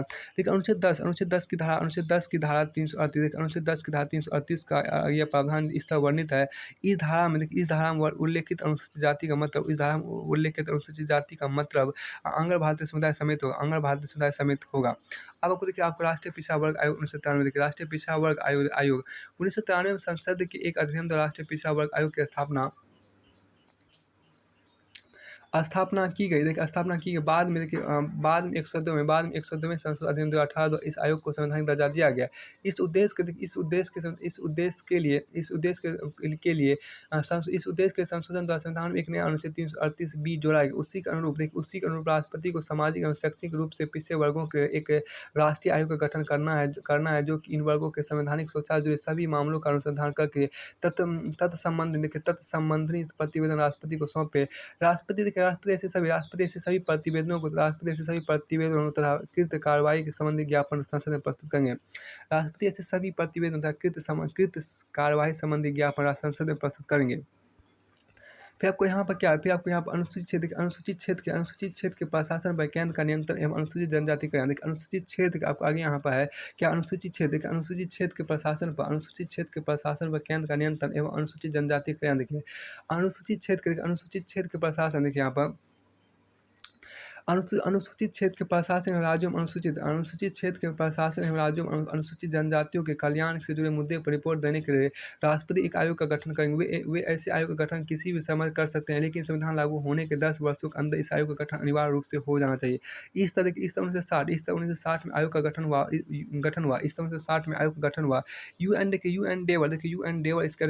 देखिए अनुच्छेद 10 की धारा 338 का यह प्रावधान इस तरह वर्णित है। इस धारा में उल्लेखित अनुसूचित जाति का मतलब आंग्ल भारतीय समुदाय समेत होगा। अब आपको देखिए आपको राष्ट्रीय पिछड़ा वर्ग आयोग 1993 देखिए राष्ट्रीय पिछड़ा वर्ग आयोग 1993 में संसद के एक अधिनियम द्वारा राष्ट्रीय पिछड़ा वर्ग आयोग की स्थापना की गई। देखिए स्थापना की गई बाद में 102वें संशोधन अधिनियम 2018 द्वारा इस आयोग को संवैधानिक दर्जा दिया गया। इस उद्देश्य के संशोधन द्वारा संविधान में एक नया अनुच्छेद 338 बी जोड़ा गया। उसी के अनुरूप राष्ट्रपति को सामाजिक एवं शैक्षणिक रूप से पिछड़े वर्गों के एक राष्ट्रीय आयोग का गठन करना है जो कि इन वर्गों के संवैधानिक सुरक्षा से जुड़े सभी मामलों का अनुसंधान करके तत्संबंधी प्रतिवेदन राष्ट्रपति को सौंपे। राष्ट्रपति ऐसे सभी प्रतिवेदनों तथा कृत कार्रवाई के संबंधी ज्ञापन संसद में प्रस्तुत करेंगे। राष्ट्रपति ऐसे सभी प्रतिवेदन तथा कृत कार्रवाई संबंधी ज्ञापन संसद में प्रस्तुत करेंगे। फिर आपको यहाँ पर अनुसूचित क्षेत्र के प्रशासन पर केंद्र का नियंत्रण एवं अनुसूचित जनजाति कल्याण। देखिए अनुसूचित क्षेत्र आपको आगे यहाँ पर है क्या अनुसूचित क्षेत्र के प्रशासन पर केंद्र का नियंत्रण एवं अनुसूचित जनजाति कल्याण। देखिए अनुसूचित क्षेत्र के प्रशासन देखिए यहाँ पर अनुसूचित क्षेत्र के प्रशासन एवं राज्यों में अनुसूचित जनजातियों के कल्याण से जुड़े मुद्दे पर रिपोर्ट देने के लिए राष्ट्रपति एक आयोग का गठन करेंगे। वे ऐसे आयोग का गठन किसी भी समय कर सकते हैं, लेकिन संविधान लागू होने के 10 वर्षों के अंदर इस आयोग का गठन अनिवार्य रूप से हो जाना चाहिए। इस तरह 1960 में आयोग का गठन हुआ। यूएन डेवल इसके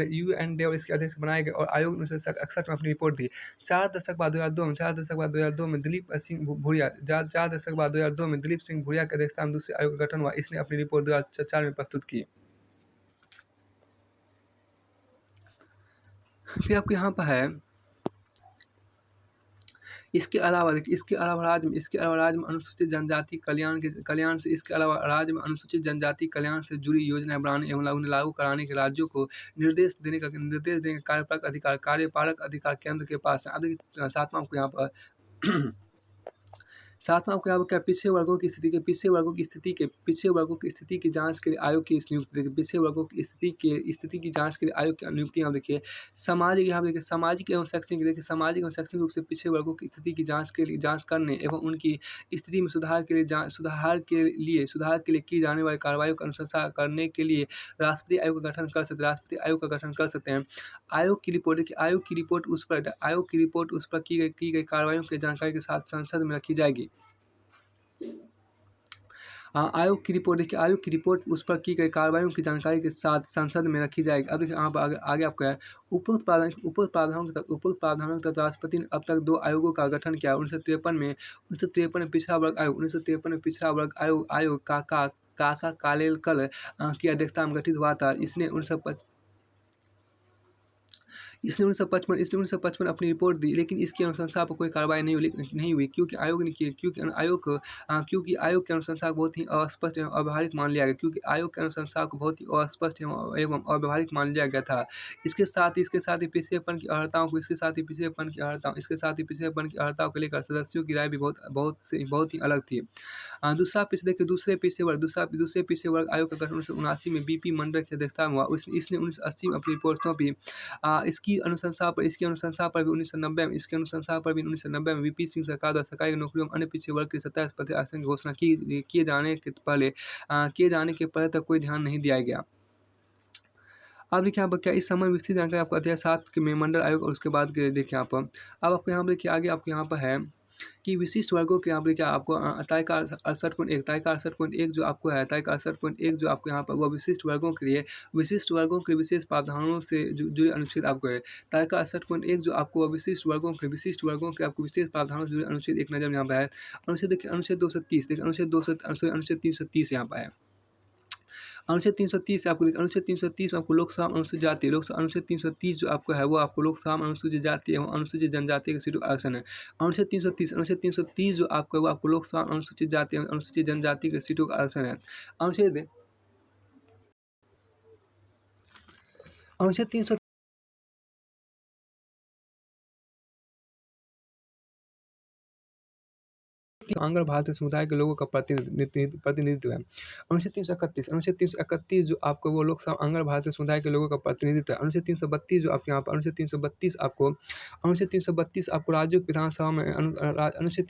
अध्यक्ष बनाए गए और आयोग ने 1961 में अपनी रिपोर्ट दी। 4 दशक बाद 2002 में दिलीप सिंह भूरिया की अध्यक्षता में दूसरे आयोग का गठन हुआ। इसने अपनी रिपोर्ट 2004 में प्रस्तुत की। फिर आपको यहाँ पर है इसके अलावा राज्य में अनुसूचित जनजाति कल्याण से जुड़ी योजनाएं बनाने एवं उन्हें लागू कराने के राज्यों को निर्देश देने का कार्यपालक अधिकार केंद्र के पास है। अब देखिए सातवां आपको यहाँ पर क्या पिछड़े वर्गों की स्थिति की जांच के लिए आयोग की नियुक्ति। देखिए पिछड़े वर्गों की स्थिति की जांच के लिए आयोग की नियुक्ति यहाँ देखिए सामाजिक एवं शैक्षणिक रूप से पिछड़े वर्गों की स्थिति की जांच करने एवं उनकी स्थिति में सुधार के लिए की जाने वाली कार्रवाई का अनुशंसा करने के लिए राष्ट्रपति आयोग का गठन कर सकते हैं। आयोग की रिपोर्ट उस पर की गई कार्रवाइयों की जानकारी के साथ संसद में रखी जाएगी। आयोग की रिपोर्ट उस पर की गई कार्रवाइयों की जानकारी के साथ संसद में रखी जाएगी। अब देखिए यहाँ पर आगे आपका है उपरोक्त प्रावधानों के तहत राष्ट्रपति ने अब तक 2 आयोगों का गठन किया। 1953 में पिछड़ा वर्ग आयोग काका कालेलकर की अध्यक्षता में गठित हुआ था। इसने 1955 अपनी रिपोर्ट दी, लेकिन इसकी अनुशंसा पर कोई कार्रवाई नहीं हुई क्योंकि आयोग के अनुशंसा को बहुत ही अस्पष्ट एवं अव्यावहारिक मान लिया गया था। इसके साथ ही पिछड़ेपन की अर्हताओं को लेकर सदस्यों की राय भी बहुत ही अलग थी। दूसरे पिछड़े वर्ग आयोग का गठन 1979 में बीपी मंडल की अध्यक्षता में हुआ। इसने 1980 में अपनी रिपोर्ट सौंपी। इसकी अनुशंसा पर भी 1990 में वीपी सिंह सरकार द्वारा सरकारी नौकरियों में अन्य पिछड़े वर्ग के 27% आरक्षण की घोषणा किए जाने के पहले तक कोई ध्यान नहीं दिया गया। अब देखिए यहाँ पर क्या इस समय विस्तृत जानकारी आपको अध्याय 7 में मंडल आयोग और उसके बाद देखिए यहाँ पर अब आपको यहाँ पर देखिए आगे आपको यहाँ पर है कि विशिष्ट वर्गों के यहाँ पे क्या आपको तय का 68.1 तय का 68.1 जो आपको है, तय का 68.1 जो आपको यहाँ पर वह विशिष्ट वर्गों के लिए विशिष्ट वर्गों के विशेष प्रावधानों से जुड़े अनुच्छेद आपको है। तय का 68.1 जो आपको वह विशिष्ट वर्गों के आपको विशेष प्रावधानों से जुड़े अनुच्छेद एक नज़र यहाँ पे है। अनुच्छेद देखिए अनुच्छेद 230 देखिए अनुच्छेद 330 यहाँ पर है। अनुच्छेद 330 से आपको देखिए अनुच्छेद 330 में आपको लोकसभा में अनुसूचित जाति लोकसभा अनुच्छेद 330 जो आपको है वो आपको लोकसभा में अनुसूचित जाति एवं अनुसूचित जनजाति के सीटों का आरक्षण है। अनुच्छेद 330 जो आपको है वो आपको लोकसभा में अनुसूचित जाति एवं अनुसूचित जनजाति के सीटों का आरक्षण है। अनुच्छेद अनुच्छेद 300 आंग्ल भारतीय समुदाय के लोगों का प्रतिनिधित्व है। अनुच्छेद 331 जो आपको वो लोकसभा आंग्ल भारतीय समुदाय के लोगों का प्रतिनिधित्व है। अनुच्छेद 332 जो आपके यहाँ पर अनुच्छेद 332 आपको राज्य विधानसभा में अनुच्छेद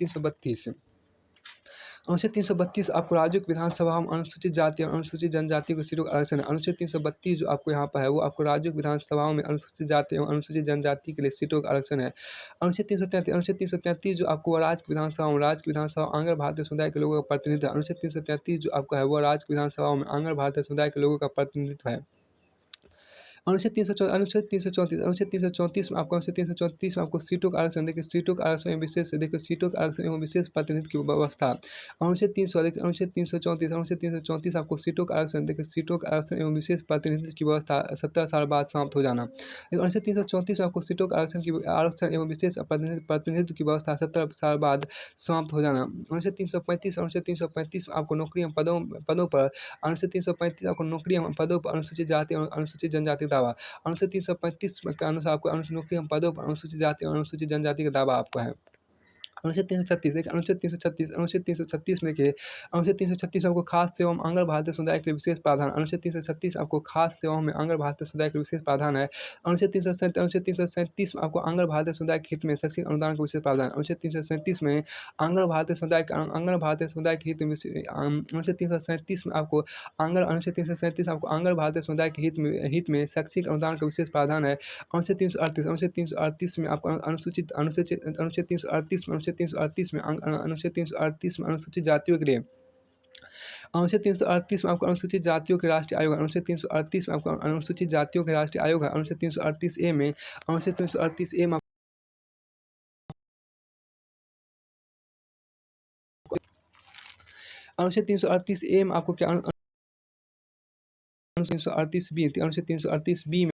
332 आपको राज्य विधानसभा में अनुसूचित जाति और अनुसूचित जनजाति की सीटों का आरक्षण है। अनुच्छेद 332 जो आपको यहाँ पर है वो आपको राज्य विधानसभाओं में अनुसूचित जाति एवं अनुसूचित जनजाति के लिए सीटों का आरक्षण है। अनुच्छेद 333 जो आपको राज्य विधानसभा आंग्ल भारतीय समुदाय के लोगों का प्रतिनिधित्व है। अनुच्छेद 333 जो आपका है वो राज्य विधानसभाओं में आंग्ल भारतीय समुदाय के लोगों का प्रतिनिधित्व है। अनुच्छेद 334 में आपको सीटों का आरक्षण देखिए सीटों का आरक्षण एवं विशेष देखिए सीटों का आरक्षण एवं विशेष प्रतिनिधित्व की व्यवस्था। अनुच्छेद 334 आपको सीटों का आरक्षण देखिए सीटों का आरक्षण एवं विशेष प्रतिनिधित्व की व्यवस्था 17 साल बाद समाप्त हो जाना। अनुच्छेद 334 में आपको सीटों का आरक्षण एवं विशेष प्रतिनिधित्व की व्यवस्था 17 साल बाद समाप्त हो जाना। अनुच्छेद 335 में आपको नौकरी एवं पदों पर अनुच्छेद 335 आपको नौकरी एवं पदों पर अनुसूचित जाति और अनुसूचित जनजाति का दावा। अनुच्छेद 335 के अनुसार आपको नौकरी एवं पदों पर अनुसूचित जाति और अनुसूचित जनजाति का दावा आपको है। अनुच्छेद 336 देखिए अनुच्छेद 336 आपको खास सेवा में आंग्ल भारतीय समुदाय के लिए विशेष प्रावधान। अनुच्छेद 336 आपको खास सेवाओं में आंग्ल भारतीय समुदाय के लिए विशेष प्रावधान है। अनुच्छेद 337 में आपको आंग्ल भारतीय समुदाय के हित में शैक्षिक अनुदान का विशेष प्रावधान। अनुच्छेद 337 में आंग्ल भारतीय समुदाय के हित में अनुच्छेद 337 में आपको आंग्ल भारतीय समुदाय के हित में शैक्षिक अनुदान का विशेष प्रावधान है। अनुच्छेद 338 में आपको अनुच्छेद 338 में अनुसूचित जातियों के लिए अनुच्छेद 338 में आपको अनुसूचित जातियों के राष्ट्रीय आयोग है। अनुच्छेद 338 में आपको अनुसूचित जातियों के राष्ट्रीय आयोग है। अनुच्छेद 338 ए में आपको क्या अनुच्छेद 338 बी में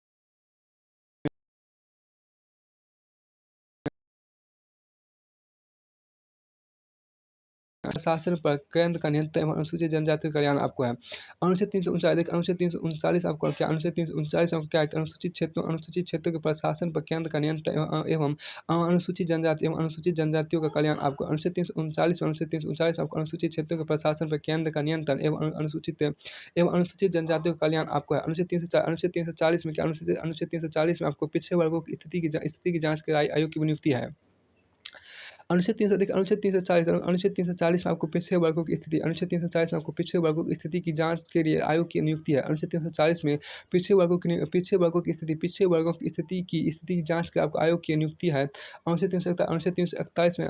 शासन पर केंद्र का नियंत्रण एवं अनुसूचित जनजाति का कल्याण आपको है। अनुच्छेद 339 आपको क्या अनुच्छेद 339 आपको क्या है अनुसूचित क्षेत्रों के प्रशासन पर केंद्र का नियंत्रण एवं अनुसूचित जनजाति एवं अनुसूचित जनजातियों का कल्याण आपको। अनुच्छेद 339 आपको अनुसूचित क्षेत्रों के प्रशासन पर केंद्र का नियंत्रण एवं अनुसूचित जनजातियों का कल्याण आपको है। अनुच्छेद 340 में क्या अनुच्छेद 340 में आपको पिछड़े वर्गों की स्थिति की जांच के लिए आयोग की नियुक्ति है। अनुच्छेद 340 में आपको पिछड़े वर्गों की स्थिति की जांच के लिए आयोग की नियुक्ति है। अनुच्छेद 340 में पिछड़े वर्गों की स्थिति की जांच के आपको आयोग की नियुक्ति है। अनुच्छेद 341 में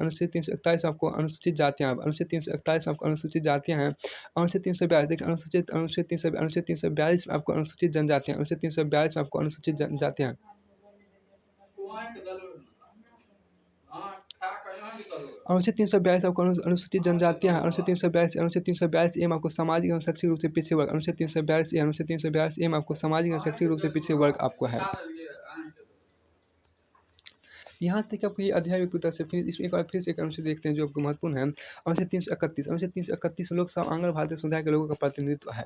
आपको अनुसूचित जातियाँ हैं। अनुच्छेद 342 देखिए अनुच्छेद 342 में आपको अनुसूचित जनजातियाँ अनुच्छेद 342 में आपको अनुसूचित जनजातियाँ अनुच्छेद 342 आपको अनुसूचित जनजातियाँ हैं। अनुच्छेद 342 ए में आपको सामाजिक एवं शैक्षिक रूप से पिछड़े वर्ग। अनुच्छेद 342 ए में आपको सामाजिक एवं शैक्षिक रूप से पिछड़े वर्ग आपको है। यहाँ से देखिए आपको ये अध्याय पूरी से फिर इसमें एक बार फिर से एक अनुच्छेद देखते हैं जो आपको महत्वपूर्ण है। अनुच्छेद 331 में लोकसभा आंग्ल भारतीय समुदाय के लोगों का प्रतिनिधित्व है।